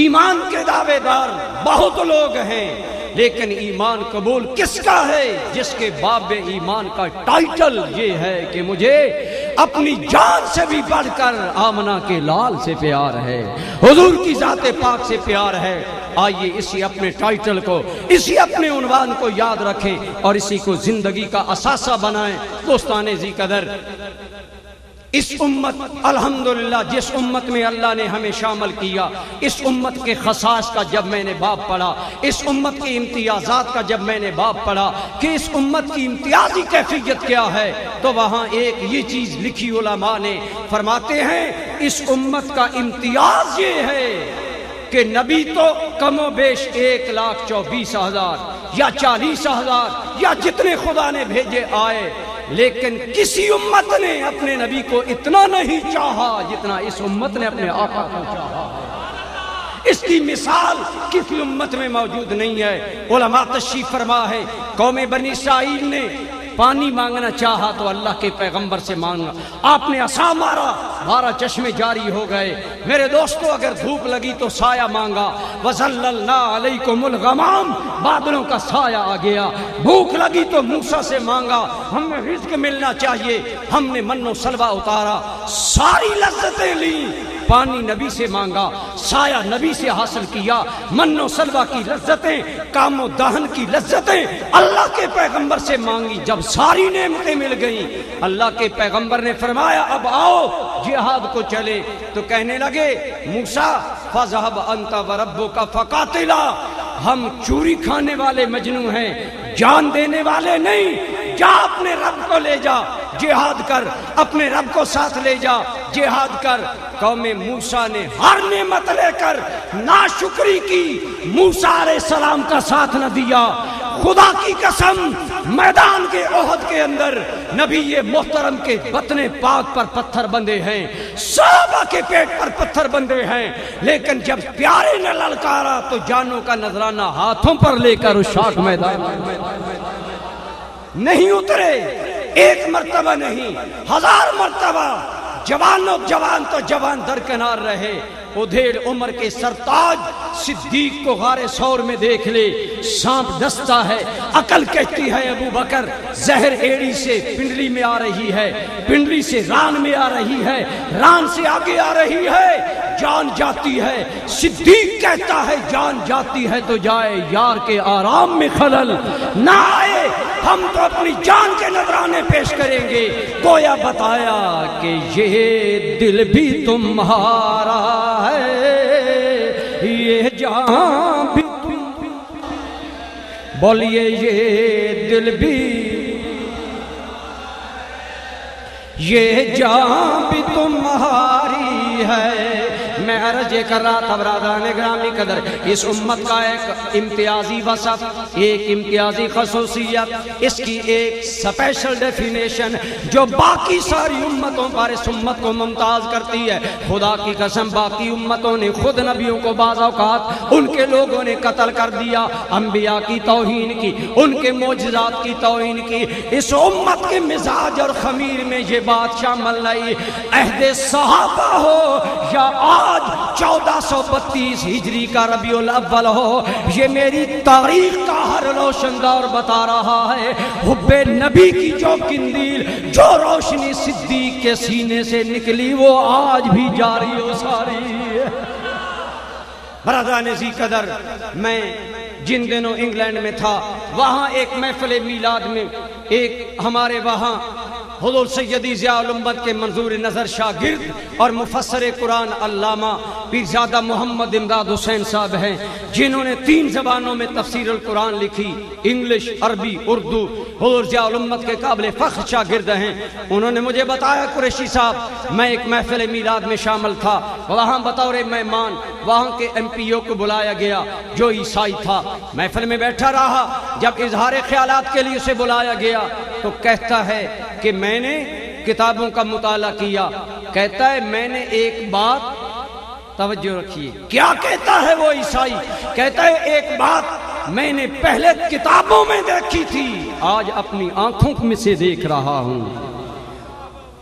ایمان کے دعوے دار بہت لوگ ہیں، لیکن ایمان قبول کس کا ہے؟ جس کے باب ایمان کا ٹائٹل یہ ہے کہ مجھے اپنی جان سے بھی بڑھ کر آمنہ کے لال سے پیار ہے، حضور کی ذات پاک سے پیار ہے۔ آئیے اسی اپنے ٹائٹل کو، اسی اپنے عنوان کو یاد رکھیں اور اسی کو زندگی کا اثاثہ بنائیں۔ دوستان ذی قدر، اس امت الحمدللہ جس امت میں اللہ نے ہمیں شامل کیا، اس امت کے خصائص کا جب میں نے باب پڑھا، اس امت کی امتیازات کا جب میں نے باب پڑھا کہ اس امت کی امتیازی کیفیت کیا ہے، تو وہاں ایک یہ چیز لکھی علماء نے، فرماتے ہیں اس امت کا امتیاز یہ ہے کہ نبی تو کم و بیش 1,24,000 یا 40,000 یا جتنے خدا نے بھیجے آئے، لیکن کسی امت نے اپنے نبی کو اتنا نہیں چاہا جتنا اس امت نے اپنے آقا کو چاہا۔ اس کی مثال کسی امت میں موجود نہیں ہے۔ علماء تشریف فرما ہے، قوم بنی اسرائیل نے پانی مانگنا چاہا تو اللہ کے پیغمبر سے مانگا، آپ نے عصا مارا، 12 چشمے جاری ہو گئے۔ میرے دوستو، اگر دھوپ لگی تو سایہ مانگا، وَظَلَّلْنَا عَلَيْكُمُ الْغَمَامَ، بادلوں کا سایہ آ گیا۔ بھوک لگی تو موسیٰ سے مانگا، ہمیں رزق ملنا چاہیے، ہم نے من و سلوہ اتارا، ساری لذتیں لیں۔ پانی نبی سے مانگا، سایہ نبی سے حاصل کیا، من و سلوہ کی لذتیں، کام و دہن کی لذتیں اللہ کے پیغمبر سے مانگی۔ جب ساری نعمتیں مل گئیں، اللہ کے پیغمبر نے فرمایا اب آؤ جہاد کو چلے، تو کہنے لگے موسیٰ فَذْهَبْ أَنْتَ وَرَبُّكَ فَقَاتِلَا، ہم چوری کھانے والے مجنوں ہیں، جان دینے والے نہیں، جا اپنے رب کو لے جا، جہاد کر، اپنے رب کو ساتھ لے جا، جہاد کر۔ قوم موسیٰ نے ہر نعمت لے کر ناشکری کی، موسیٰ علیہ السلام کا ساتھ نہ دیا۔ خدا کی قسم، میدان کے احد کے اندر نبی محترم کے بطن پاک پر پتھر بندھے ہیں، صحابہ کے پیٹ پر پتھر بندھے ہیں، لیکن جب پیارے نے للکارا تو جانوں کا نذرانہ ہاتھوں پر لے کر اس شاک میدان نہیں اترے۔ ایک مرتبہ نہیں، 1000 مرتبہ۔ جوانوں جوان تو جوان درکنار رہے۔ ادھیڑ عمر کے سرتاج صدیق کو غار ثور میں دیکھ لے، سانپ ڈستا ہے، عقل کہتی ہے ابو بکر زہر ایڑی سے پنڈلی میں آ رہی ہے، پنڈلی سے ران میں آ رہی ہے، ران سے آگے آ رہی ہے، جان جاتی ہے۔ صدیق کہتا ہے جان جاتی ہے تو جائے، یار کے آرام میں خلل نہ آئے، ہم تو اپنی جان کے نذرانے پیش کریں گے۔ گویا بتایا کہ یہ دل بھی تمہارا ہے، یہ جان بھی بولیے یہ دل بھی یہ جان بھی تمہاری ہے۔ میں عرض یہ کر رہا تھا برادران گرامی قدر، اس امت کا ایک امتیازی وصف، ایک امتیازی خصوصیت، اس کی ایک سپیشل ڈیفینیشن جو باقی ساری امتوں پر اس امت کو ممتاز کرتی ہے۔ خدا کی قسم باقی امتوں نے خود نبیوں کو بعض اوقات ان کے لوگوں نے قتل کر دیا، انبیاء کی توہین کی، ان کے معجزات کی توہین کی۔ اس امت کے مزاج اور خمیر میں یہ بات شامل نہیں، عہد صحابہ ہو یا آج 1432 ہجری کا ربیع الاول ہو، یہ میری تاریخ کا ہر روشندار بتا رہا ہے، حب نبی کی جو قندیل، جو روشنی صدیق کے سینے سے نکلی وہ آج بھی جاری و ساری ہے۔ برادران ذی قدر، میں جن دنوں انگلینڈ میں تھا وہاں ایک محفل میلاد میں ایک ہمارے وہاں حضور سیدی ضیاء الامت کے منظور نظر شاگرد اور مفسر قرآن علامہ پیرزادہ محمد امداد حسین صاحب ہیں، جنہوں نے 3 زبانوں میں تفسیر القرآن لکھی، انگلش، عربی، اردو۔ حضور ضیاء الامت کے قابل فخر شاگرد ہیں۔ انہوں نے مجھے بتایا قریشی صاحب میں ایک محفل میلاد میں شامل تھا، وہاں بطور مہمان وہاں کے ایم پی او کو بلایا گیا جو عیسائی تھا، محفل میں بیٹھا رہا۔ جب اظہار خیالات کے لیے اسے بلایا گیا تو کہتا ہے کہ میں نے کتابوں کا مطالعہ کیا، کہتا ہے میں نے ایک بات، توجہ رکھیے کیا کہتا ہے وہ عیسائی، کہتا ہے ایک بات میں نے پہلے کتابوں میں دیکھی تھی، آج اپنی آنکھوں میں سے دیکھ رہا ہوں۔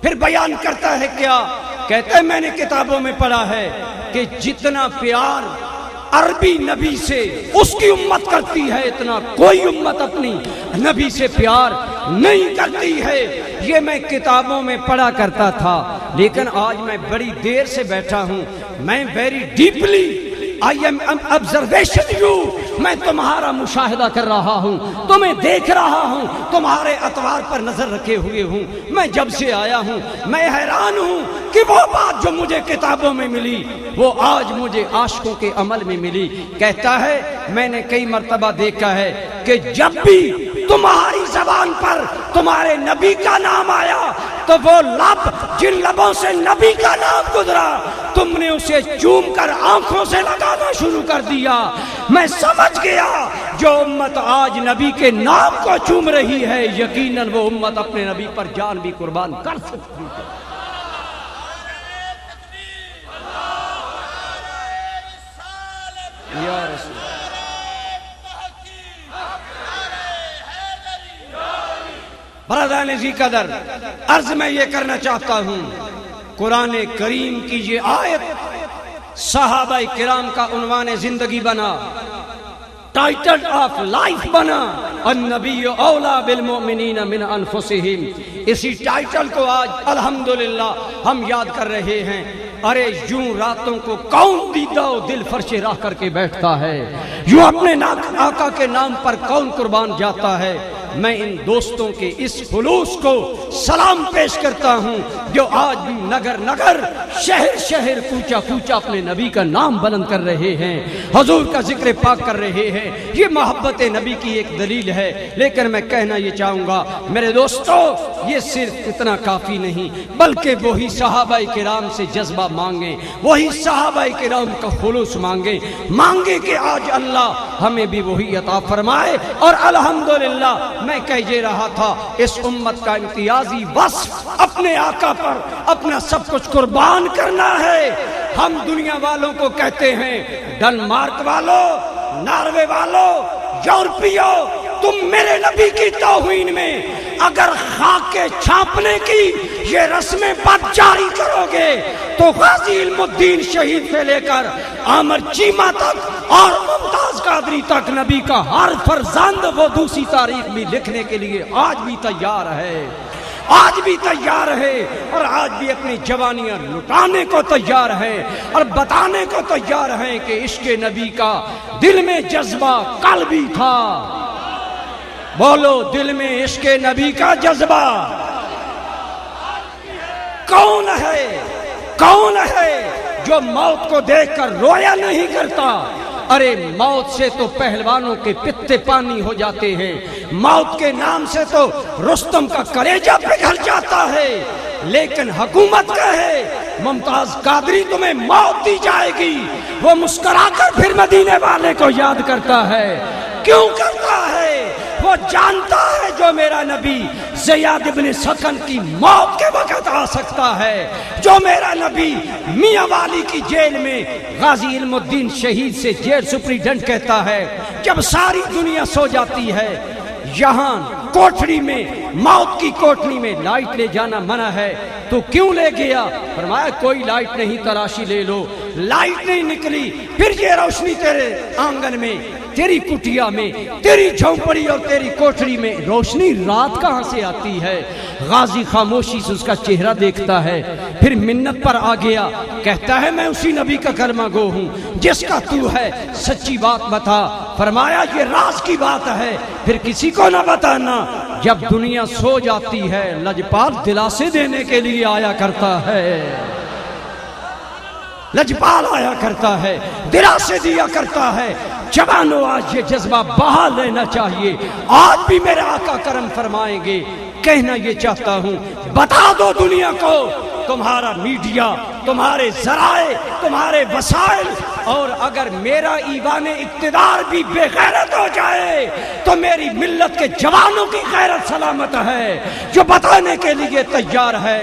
پھر بیان کرتا ہے کیا، کہتا ہے میں نے کتابوں میں پڑھا ہے کہ جتنا پیار عربی نبی سے اس کی امت کرتی ہے اتنا کوئی امت اپنی نبی سے پیار نہیں کرتی ہے۔ یہ میں کتابوں میں پڑھا کرتا تھا، لیکن آج میں بڑی دیر سے بیٹھا ہوں، میں very deeply I am observation you، میں تمہارا مشاہدہ کر رہا ہوں، تمہیں دیکھ رہا ہوں، تمہارے اطوار پر نظر رکھے ہوئے ہوں۔ میں جب سے آیا ہوں میں حیران ہوں کہ وہ بات جو مجھے کتابوں میں ملی وہ آج مجھے عاشقوں کے عمل میں ملی۔ کہتا ہے میں نے کئی مرتبہ دیکھا ہے کہ جب بھی تمہاری زبان پر تمہارے نبی کا نام آیا تو وہ لب جن لبوں سے نبی کا نام گزرا تم نے اسے چوم کر آنکھوں سے لگانا شروع کر دیا۔ میں سمجھ گیا جو امت آج نبی کے نام کو چوم رہی ہے یقیناً وہ امت اپنے نبی پر جان بھی قربان کر سکتی ہے۔ یا رسول برادران ذی قدر، عرض میں یہ کرنا چاہتا ہوں، قرآن کریم کی یہ آیت صحابہ کرام کا عنوان زندگی بنا، ٹائٹل آف لائف بنا، النبی اولا بالمؤمنین من انفسہم۔ اسی ٹائٹل کو آج الحمدللہ ہم یاد کر رہے ہیں۔ ارے یوں راتوں کو کون دیدہ و دل فرش راہ کر کے بیٹھتا ہے، یوں اپنے آقا کے نام پر کون قربان جاتا ہے۔ میں ان دوستوں کے اس خلوص کو سلام پیش کرتا ہوں جو آج بھی نگر نگر، شہر شہر، کوچہ کوچہ اپنے نبی کا نام بلند کر رہے ہیں، حضور کا ذکر پاک کر رہے ہیں۔ یہ محبت نبی کی ایک دلیل ہے۔ لیکن میں کہنا یہ چاہوں گا میرے دوستو، یہ صرف اتنا کافی نہیں بلکہ وہی صحابہ کرام سے جذبہ مانگیں، وہی صحابہ کرام کا خلوص مانگیں کہ آج اللہ ہمیں بھی وہی عطا فرمائے۔ اور الحمدللہ میں کہہ یہ رہا تھا، اس امت کا امتیازی وصف اپنے آقا پر اپنا سب کچھ قربان کرنا ہے۔ ہم دنیا والوں کو کہتے ہیں، ڈنمارک والوں، ناروے والوں، یورپیوں، تم میرے نبی کی توہین میں اگر خاک کے چھاپنے کی یہ رسمیں بد جاری کرو گے تو غازی علم الدین شہید سے لے کر عامر چیمہ تک اور ممتاز قادری تک نبی کا ہر فرزند وہ دوسری تاریخ بھی لکھنے کے لیے آج بھی تیار ہے، آج بھی تیار ہے، اور آج بھی اپنی جوانیاں لٹانے کو تیار ہے اور بتانے کو تیار ہیں کہ عشق نبی کا دل میں جذبہ کل بھی تھا۔ بولو، دل میں عشق نبی کا جذبہ کون ہے جو موت کو دیکھ کر رویا نہیں کرتا، ارے موت سے تو پہلوانوں کے پتے پانی ہو جاتے ہیں، موت کے نام سے تو رستم کا کلیجہ پگھل جاتا ہے، لیکن حکومت کا ہے ممتاز قادری تمہیں موت دی جائے گی، وہ مسکرا کر پھر مدینے والے کو یاد کرتا ہے۔ کیوں کرتا ہے؟ وہ جانتا ہے جو میرا نبی زیاد ابن سکن کی موت کے وقت آ سکتا ہے، جو میرا نبی میاں والی کی جیل میں غازی علم الدین شہید سے جیل سپریڈنٹ کہتا ہے جب ساری دنیا سو جاتی ہے، یہاں کوٹھڑی میں موت کی کوٹھڑی میں لائٹ لے جانا منع ہے، تو کیوں لے گیا؟ فرمایا کوئی لائٹ نہیں، تراشی لے لو۔ لائٹ نہیں نکلی، پھر یہ روشنی تیرے آنگن میں، تیری کٹیا میں، تیری جھونپڑی اور تیری کوٹھڑی میں روشنی رات کہاں سے آتی ہے؟ غازی خاموشی سے اس کا چہرہ دیکھتا ہے، پھر منت پر آ گیا، کہتا ہے میں اسی نبی کا کلمہ گو ہوں جس کا تو ہے، سچی بات بتا۔ فرمایا یہ راز کی بات ہے، پھر کسی کو نہ بتانا۔ جب دنیا سو جاتی ہے لجپال دلاسے دینے کے لیے آیا کرتا ہے، لجپال آیا کرتا ہے، دلاسے دیا کرتا ہے۔ جوانوں آج یہ جذبہ بہا لینا چاہیے، آج بھی میرے آقا کرم فرمائیں گے۔ کہنا یہ چاہتا ہوں، بتا دو دنیا کو تمہارا میڈیا، تمہارے ذرائع، تمہارے وسائل، اور اگر میرا ایوان اقتدار بھی بے غیرت ہو جائے تو میری ملت کے جوانوں کی غیرت سلامت ہے جو بتانے کے لیے تیار ہے۔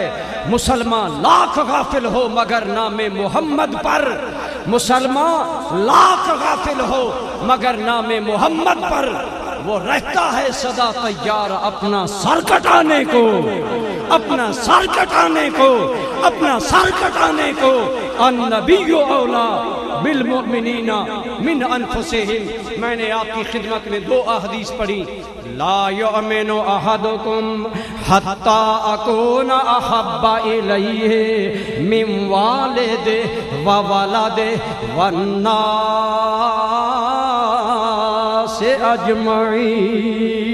مسلمان لاکھ غافل ہو مگر نام محمد پر، مسلمان لاکھ غافل ہو مگر نام محمد پر، وہ رہتا ہے سدا تیار اپنا سر کٹانے کو، اپنا سر کٹانے کو، اپنا سر کٹانے کو۔ النبی اولا بالمؤمنین من انفسہم۔ میں نے آپ کی خدمت میں 2 احادیث پڑھی۔ لا یؤمن احدکم حتی اکون احب الیہ من والدہ وولدہ والناس اجمعین۔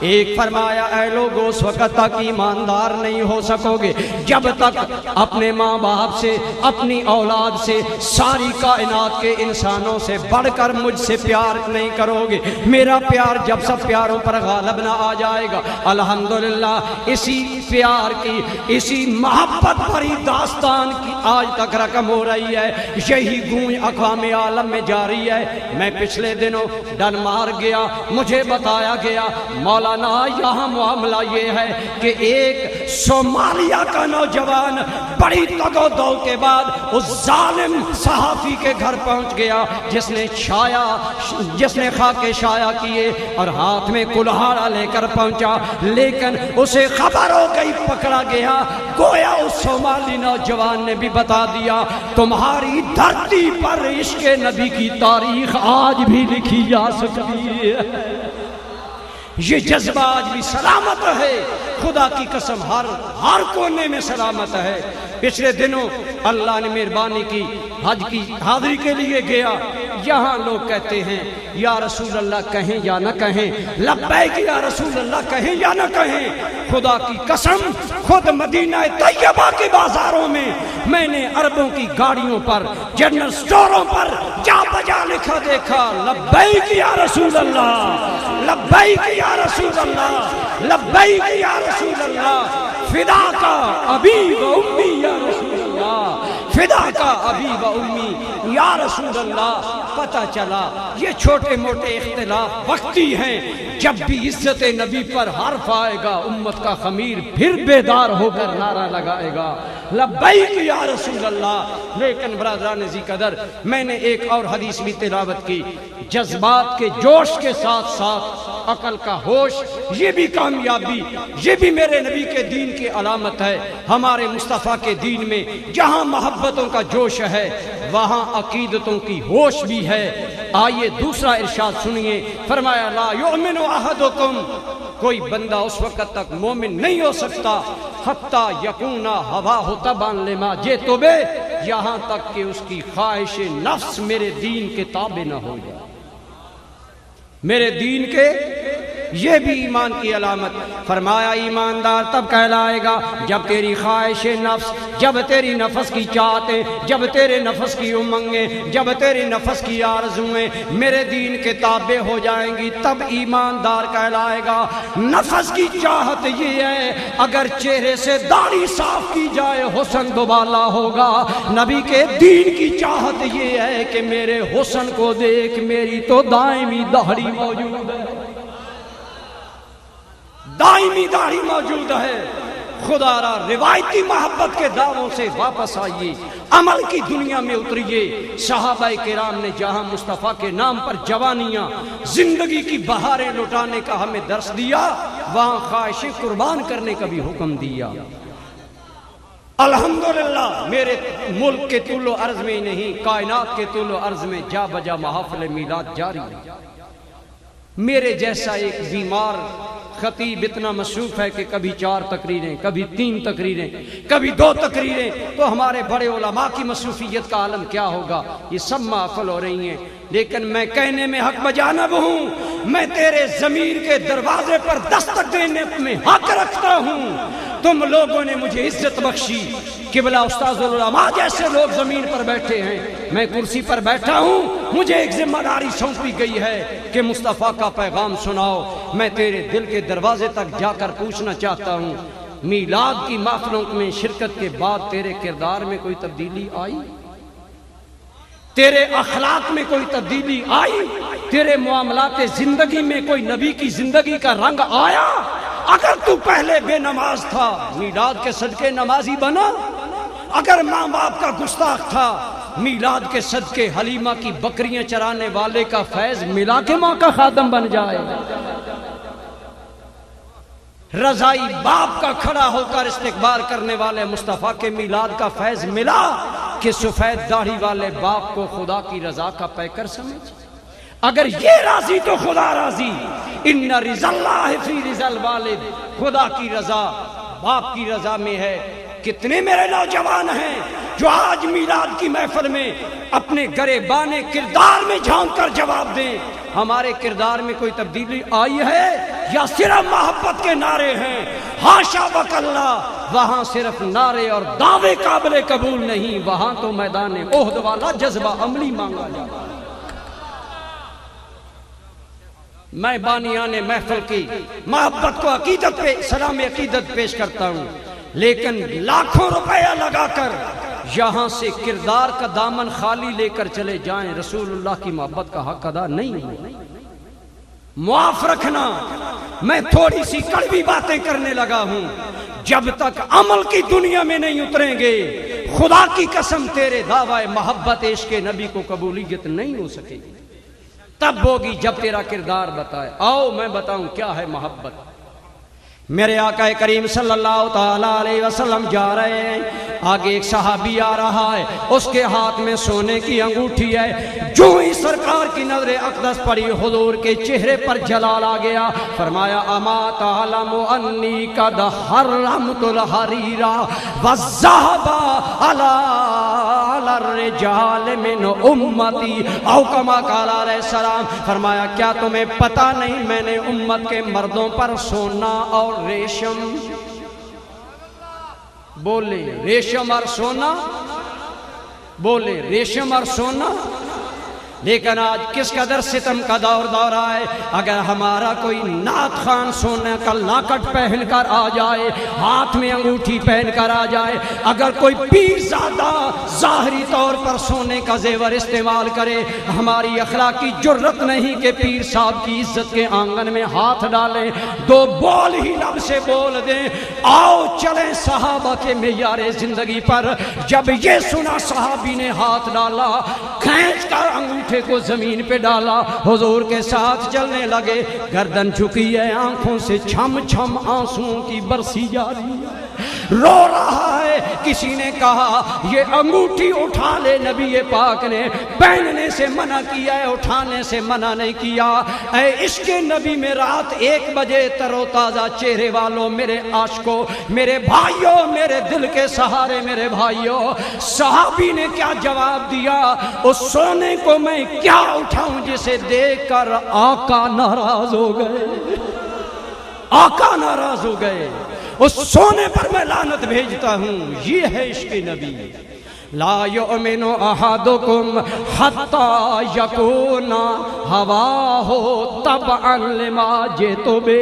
ایک فرمایا اے لوگو اس وقت تک ایماندار نہیں ہو سکو گے جب تک اپنے ماں باپ سے، اپنی اولاد سے، ساری کائنات کے انسانوں سے بڑھ کر مجھ سے پیار نہیں کرو گے۔ میرا پیار جب سب پیاروں پر غالب نہ آ جائے گا، الحمدللہ اسی پیار کی، اسی محبت بھری داستان کی آج تک رقم ہو رہی ہے، یہی گونج اقوام عالم میں جاری ہے۔ میں پچھلے دنوں ڈنمارک گیا، مجھے بتایا گیا مولانا یہاں معاملہ یہ ہے کہ ایک صومالیہ کا نوجوان بڑی تگ و دو کے بعد اس ظالم صحافی کے گھر پہنچ گیا جس نے خاکے شایع کیے اور ہاتھ میں کلہاڑا لے کر پہنچا، لیکن اسے خبر ہو گئی، پکڑا گیا۔ گویا اس صومالی نوجوان نے بھی بتا دیا تمہاری دھرتی پر عشق نبی کی تاریخ آج بھی لکھی جا سکتی ہے۔ یہ جذبہ آج بھی سلامت ہے، خدا کی قسم ہر کونے میں سلامت ہے۔ پچھلے دنوں اللہ نے مہربانی کی، حج کی حاضری کے لیے گیا، یہاں لوگ کہتے ہیں یا رسول اللہ کہیں یا نہ کہیں، لبیک یا رسول اللہ کہیں یا نہ کہیں۔ خدا کی قسم خود مدینہ طیبہ کے بازاروں میں نے عربوں کی گاڑیوں پر، جنرل سٹوروں پر جا بجا لکھا دیکھا لبیک یا رسول اللہ، لبیک یا رسول اللہ، لبیک یا رسول اللہ، فدا کا ابی و امی یا رسول اللہ، فدا کا ابی و امی یا رسول اللہ۔ پتہ چلا یہ چھوٹے موٹے اختلاف وقتی ہیں، جب بھی عزت نبی پر حرف آئے گا امت کا خمیر پھر بیدار ہو کر نعرہ لگائے گا لبیک یا رسول اللہ۔ لیکن برادران ذی قدر، میں نے ایک اور حدیث بھی تلاوت کی، جذبات کے جوش کے ساتھ ساتھ عقل کا ہوش، یہ بھی کامیابی، یہ بھی میرے نبی کے دین کی علامت ہے۔ ہمارے مصطفیٰ کے دین میں جہاں محبتوں کا جوش ہے وہاں عقیدتوں کی ہوش بھی ہے۔ آئیے دوسرا ارشاد سنیے، فرمایا لا یؤمن احدکم، کوئی بندہ اس وقت تک مومن نہیں ہو سکتا حتی یکون ہواہ تبعا لما جئت بہ، یہاں تک کہ اس کی خواہش نفس میرے دین کے تابع نہ ہو جائے، میرے دین کے یہ بھی ایمان کی علامت. فرمایا ایماندار تب کہلائے گا جب تیری خواہش نفس، جب تیری نفس کی چاہتیں، جب تیرے نفس کی امنگیں، جب تیری نفس کی آرزویں میرے دین کے تابع ہو جائیں گی، تب ایماندار کہلائے گا. نفس کی چاہت یہ ہے اگر چہرے سے داڑھی صاف کی جائے حسن دوبالا ہوگا. نبی کے دین کی چاہت یہ ہے کہ میرے حسن کو دیکھ، میری تو دائمی داڑھی موجود ہے، دائمی داڑھی موجود ہے. خدا را روایتی محبت کے دعووں سے واپس آئیے، عمل کی دنیا میں اتریے. صحابہ کرام نے جہاں مصطفیٰ کے نام پر جوانیاں، زندگی کی بہاریں لٹانے کا ہمیں درس دیا، وہاں خواہشیں قربان کرنے کا بھی حکم دیا. الحمدللہ میرے ملک کے طول و عرض میں نہیں، کائنات کے طول و عرض میں جا بجا محافل میلاد جاری ہے. میرے جیسا ایک بیمار خطیب اتنا مصروف ہے کہ کبھی 4 تقریریں، کبھی 3 تقریریں، کبھی 2 تقریریں، تو ہمارے بڑے علماء کی مصروفیت کا عالم کیا ہوگا. یہ سب محفل ہو رہی ہیں، لیکن میں کہنے میں حق بجانب ہوں. میں تیرے ضمیر کے دروازے پر دستک دینے میں حق رکھتا ہوں. تم لوگوں نے مجھے عزت بخشی، قبلہ استاذ العلماء جیسے لوگ زمین پر بیٹھے ہیں، میں کرسی پر بیٹھا ہوں. مجھے ایک ذمہ داری سونپی گئی ہے کہ مصطفیٰ کا پیغام سناؤ. میں تیرے دل کے دروازے تک جا کر پوچھنا چاہتا ہوں، میلاد کی محفلوں میں شرکت کے بعد تیرے کردار میں کوئی تبدیلی آئی؟ تیرے اخلاق میں کوئی تبدیلی آئی؟ تیرے معاملات زندگی میں کوئی نبی کی زندگی کا رنگ آیا؟ اگر تو پہلے بے نماز تھا، میلاد کے صدقے نمازی بنا. اگر ماں باپ کا گستاخ تھا، میلاد کے صدقے حلیمہ کی بکریاں چرانے والے کا فیض ملا کے ماں کا خادم بن جائے. رضائی باپ کا کھڑا ہو کر استقبال کرنے والے مصطفیٰ کے میلاد کا فیض ملا کہ سفید داڑھی والے باپ کو خدا کی رضا کا پیکر سمجھ. اگر یہ راضی تو خدا راضی. ان رضا اللہ فی رضا الوالد، خدا کی رضا باپ کی رضا میں ہے. کتنے میرے نوجوان ہیں جو آج میلاد کی محفل میں اپنے گریبانے کردار میں جھانک کر جواب دیں، ہمارے کردار میں کوئی تبدیلی آئی ہے یا صرف محبت کے نعرے ہیں؟ ہاشا وکلا، وہاں صرف نعرے اور دعوے قابل قبول نہیں، وہاں تو میدان احد والا جذبہ عملی مانگا جاتا. میں بانیان محفل کی محبت کو عقیدت پہ سلام عقیدت پیش کرتا ہوں، لیکن لاکھوں روپیہ لگا کر یہاں سے کردار کا دامن خالی لے کر چلے جائیں، رسول اللہ کی محبت کا حق ادا نہیں ہو. معاف رکھنا، میں تھوڑی سی کڑوی باتیں کرنے لگا ہوں. جب تک عمل کی دنیا میں نہیں اتریں گے، خدا کی قسم تیرے دعوی محبت عشق نبی کو قبولیت نہیں ہو سکے گی. تب ہوگی جب تیرا کردار بتائے. آؤ میں بتاؤں کیا ہے محبت. میرے آقا کریم صلی اللہ تعالی علیہ وسلم جا رہے ہیں، آگے ایک صحابی آ رہا ہے، اس کے ہاتھ میں سونے کی انگوٹھی ہے. جو ہی سرکار کی نظر اقدس پڑی، حضور کے چہرے پر جلال آ گیا. فرمایا اما تعلم انی قد حرمت الحریر والذهب علی الرجال من امتی او کما قال علیہ السلام. فرمایا کیا تمہیں پتہ نہیں میں نے امت کے مردوں پر سونا اور ریشم، بولے ریشم اور سونا، بولے ریشم اور سونا. لیکن آج کس قدر ستم کا دور آئے. اگر ہمارا کوئی نعت خان سونے کا لاکٹ پہن کر آ جائے، ہاتھ میں انگوٹھی پہن کر آ جائے، اگر کوئی پیر زادہ ظاہری طور پر سونے کا زیور استعمال کرے، ہماری اخلاقی جرت نہیں کہ پیر صاحب کی عزت کے آنگن میں ہاتھ ڈالیں، 2 بول ہی لب سے بول دیں. آؤ چلیں صحابہ کے معیار زندگی پر. جب یہ سنا صحابی نے ہاتھ ڈالا، کھینچ کر انگوٹھے کو زمین پہ ڈالا، حضور کے ساتھ چلنے لگے. گردن جھکی ہے، آنکھوں سے چھم چھم آنسوں کی برسی جاری ہے، رو رہا ہے. کسی نے کہا یہ انگوٹھی اٹھا لے، نبی پاک نے پہننے سے منع کیا ہے، اٹھانے سے منع نہیں کیا. اے عشق نبی میں رات 1 بجے تر و تازہ چہرے والوں، میرے عاشقوں، میرے بھائیوں، میرے دل کے سہارے میرے بھائیوں، صحابی نے کیا جواب دیا؟ اس سونے کو میں کیا اٹھاؤں جسے دیکھ کر آقا ناراض ہو گئے. آقا ناراض ہو گئے، اس سونے پر میں لعنت بھیجتا ہوں۔ یہ ہے عشق نبی۔ لا یؤمن احدکم حتی یکون ہواہ تبعا لما جئت بہ،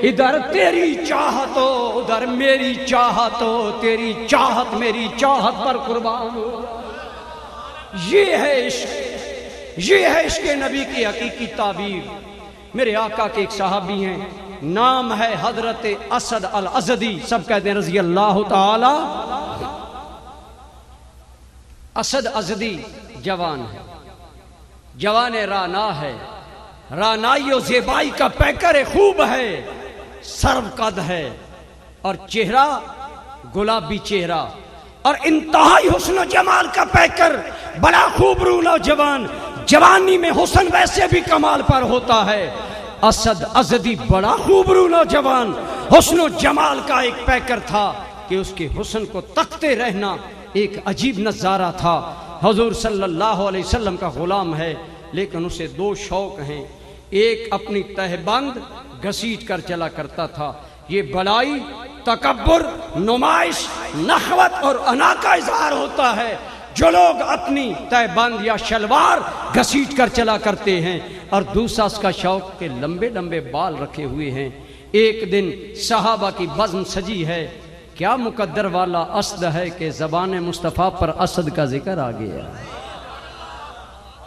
ادھر تیری چاہت ہو ادھر میری چاہت ہو، تیری چاہت میری چاہت پر قربان ہو۔ یہ ہے عشق، یہ ہے عشق نبی کی حقیقی تعبیر۔ میرے آقا کے ایک صحابی ہیں، نام ہے حضرت اسد الازدی، سب کہتے ہیں رضی اللہ تعالی۔ اسد ازدی جوان ہے، جوان رانا ہے، رانائی و زیبائی کا پیکر خوب ہے، سرو قد ہے اور چہرہ گلابی چہرہ اور انتہائی حسن و جمال کا پیکر، بڑا خوب رو نوجوان، جوانی میں حسن ویسے بھی کمال پر ہوتا ہے۔ اسد ازدی بڑا خوب رو نوجوان، حسن و جمال کا ایک پیکر تھا کہ اس کے حسن کو تکتے رہنا ایک عجیب نظارہ تھا۔ حضور صلی اللہ علیہ وسلم کا غلام ہے، لیکن اسے دو شوق ہیں، ایک اپنی تہبند گھسیٹ کر چلا کرتا تھا، یہ بڑائی، تکبر، نمائش، نخوت اور انا کا اظہار ہوتا ہے جو لوگ اپنی تہبند یا شلوار گھسیٹ کر چلا کرتے ہیں، اور دوسرا اس کا شوق کہ لمبے لمبے بال رکھے ہوئے ہیں۔ ایک دن صحابہ کی بزم سجی ہے، کیا مقدر والا اسد ہے کہ زبان مصطفیٰ پر اسد کا ذکر آ گیا۔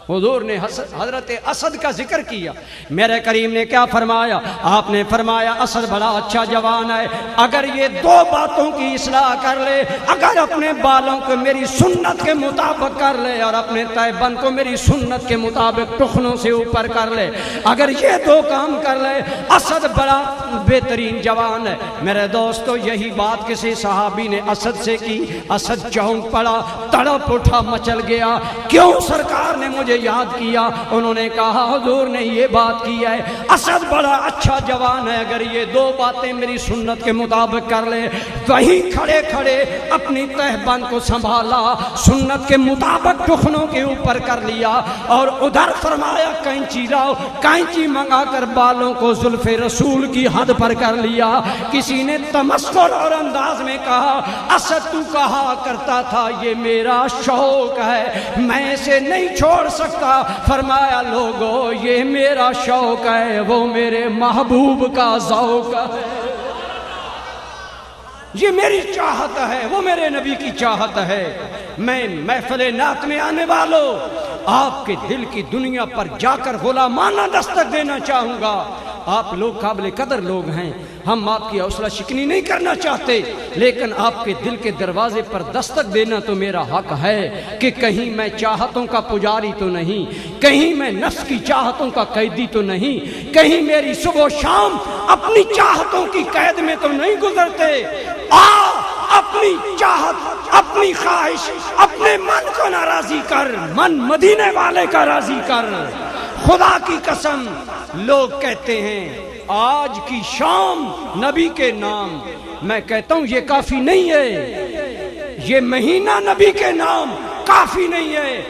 حضور نے حضرت اسد کا ذکر کیا، میرے کریم نے کیا فرمایا؟ آپ نے فرمایا اسد بڑا اچھا جوان ہے، اگر یہ دو باتوں کی اصلاح کر لے، اگر اپنے بالوں کو میری سنت کے مطابق کر لے اور اپنے تہبند کو میری سنت کے مطابق ٹخنوں سے اوپر کر لے، اگر یہ دو کام کر لے، اسد بڑا بہترین جوان ہے۔ میرے دوستو، یہی بات کسی صحابی نے اسد سے کی، اسد چونک پڑا، تڑپ اٹھا، مچل گیا، کیوں سرکار نے مجھے یاد کیا؟ انہوں نے کہا حضور نے یہ بات کی ہے، اسد بڑا اچھا جوان ہے، اگر یہ دو باتیں میری سنت کے مطابق کر لے۔ وہیں کھڑے کھڑے اپنی تہبند کو سنبھالا، سنت کے مطابق ٹخنوں کے اوپر کر لیا، اور ادھر فرمایا کینچی لاؤ، کینچی منگا کر بالوں کو زلف رسول کی حد پر کر لیا۔ کسی نے تمسخر اور انداز میں کہا اسد تو کہا کرتا تھا یہ میرا شوق ہے، میں اسے نہیں چھوڑ سکتا۔ فرمایا لوگو یہ میرا شوق ہے، وہ میرے محبوب کا ذوق ہے، یہ میری چاہت ہے، وہ میرے نبی کی چاہت ہے۔ میں محفل نعت میں آنے والوں آپ کے دل کی دنیا پر جا کر غلامانہ دستک دینا چاہوں گا۔ آپ لوگ قابل قدر لوگ ہیں، ہم آپ کی حوصلہ شکنی نہیں کرنا چاہتے، لیکن آپ کے دل کے دروازے پر دستک دینا تو میرا حق ہے کہ کہیں میں چاہتوں کا پجاری تو نہیں، کہیں میں نفس کی چاہتوں کا قیدی تو نہیں، کہیں میری صبح و شام اپنی چاہتوں کی قید میں تو نہیں گزرتے۔ اپنی چاہت، اپنی خواہش، اپنے من کو ناراضی کر، من مدینے والے کا راضی کر۔ خدا کی قسم، لوگ کہتے ہیں آج کی شام نبی کے نام، میں کہتا ہوں یہ کافی نہیں ہے، یہ مہینہ نبی کے نام کافی نہیں ہے۔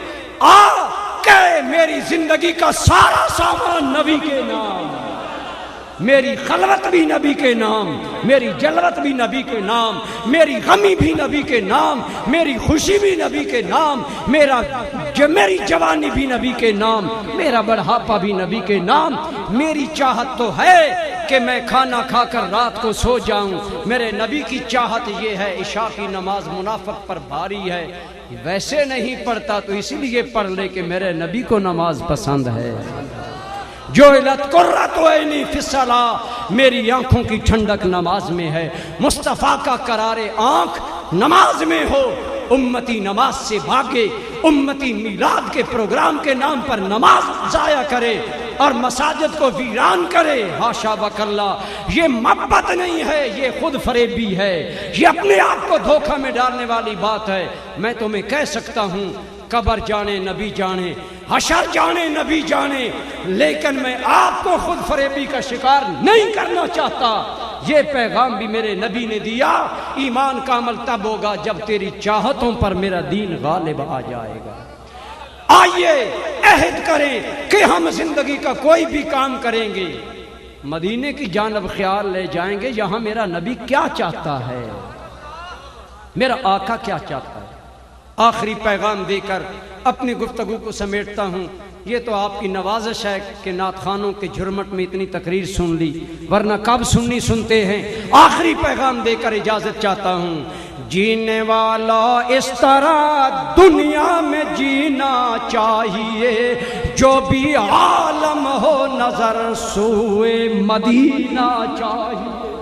کہ میری زندگی کا سارا سامان نبی کے نام، میری خلوت بھی نبی کے نام، میری جلوت بھی نبی کے نام، میری غمی بھی نبی کے نام، میری خوشی بھی نبی کے نام، میری جوانی بھی نبی کے نام، میرا بڑھاپا بھی نبی کے نام۔ میری چاہت تو ہے کہ میں کھانا کھا کر رات کو سو جاؤں، میرے نبی کی چاہت یہ ہے۔ عشاء کی نماز منافق پر بھاری ہے، ویسے نہیں پڑھتا تو اسی لیے پڑھ لے کہ میرے نبی کو نماز پسند ہے۔ جعلت قرۃ عینی فی الصلاۃ، میری آنکھوں کی ٹھنڈک نماز میں ہے۔ مصطفیٰ کا قرار آنکھ نماز میں ہو، امتی نماز سے بھاگے، امتی میلاد کے پروگرام کے نام پر نماز ضائع کرے اور مساجد کو ویران کرے، حاشا وکلا، یہ محبت نہیں ہے، یہ خود فریبی ہے، یہ اپنے آپ کو دھوکہ میں ڈالنے والی بات ہے۔ میں تمہیں کہہ سکتا ہوں قبر جانے نبی جانے، حشر جانے نبی جانے، لیکن میں آپ کو خود فریبی کا شکار نہیں کرنا چاہتا۔ یہ پیغام بھی میرے نبی نے دیا، ایمان کامل تب ہوگا جب تیری چاہتوں پر میرا دین غالب آ جائے گا۔ آئیے عہد کریں کہ ہم زندگی کا کوئی بھی کام کریں گے، مدینے کی جانب خیال لے جائیں گے، یہاں میرا نبی کیا چاہتا ہے، میرا آقا کیا چاہتا ہے۔ آخری پیغام دے کر اپنی گفتگو کو سمیٹتا ہوں۔ یہ تو آپ کی نوازش ہے کہ نعت خوانوں کے جھرمٹ میں اتنی تقریر سن لی، ورنہ کب سنتے ہیں۔ آخری پیغام دے کر اجازت چاہتا ہوں۔ جینے والا اس طرح دنیا میں جینا چاہیے، جو بھی عالم ہو نظر سوئے مدینہ چاہیے۔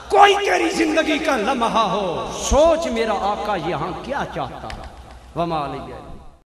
کوئی تیری زندگی کا لمحہ ہو، سوچ میرا آقا یہاں کیا چاہتا ہے۔ وما علیہ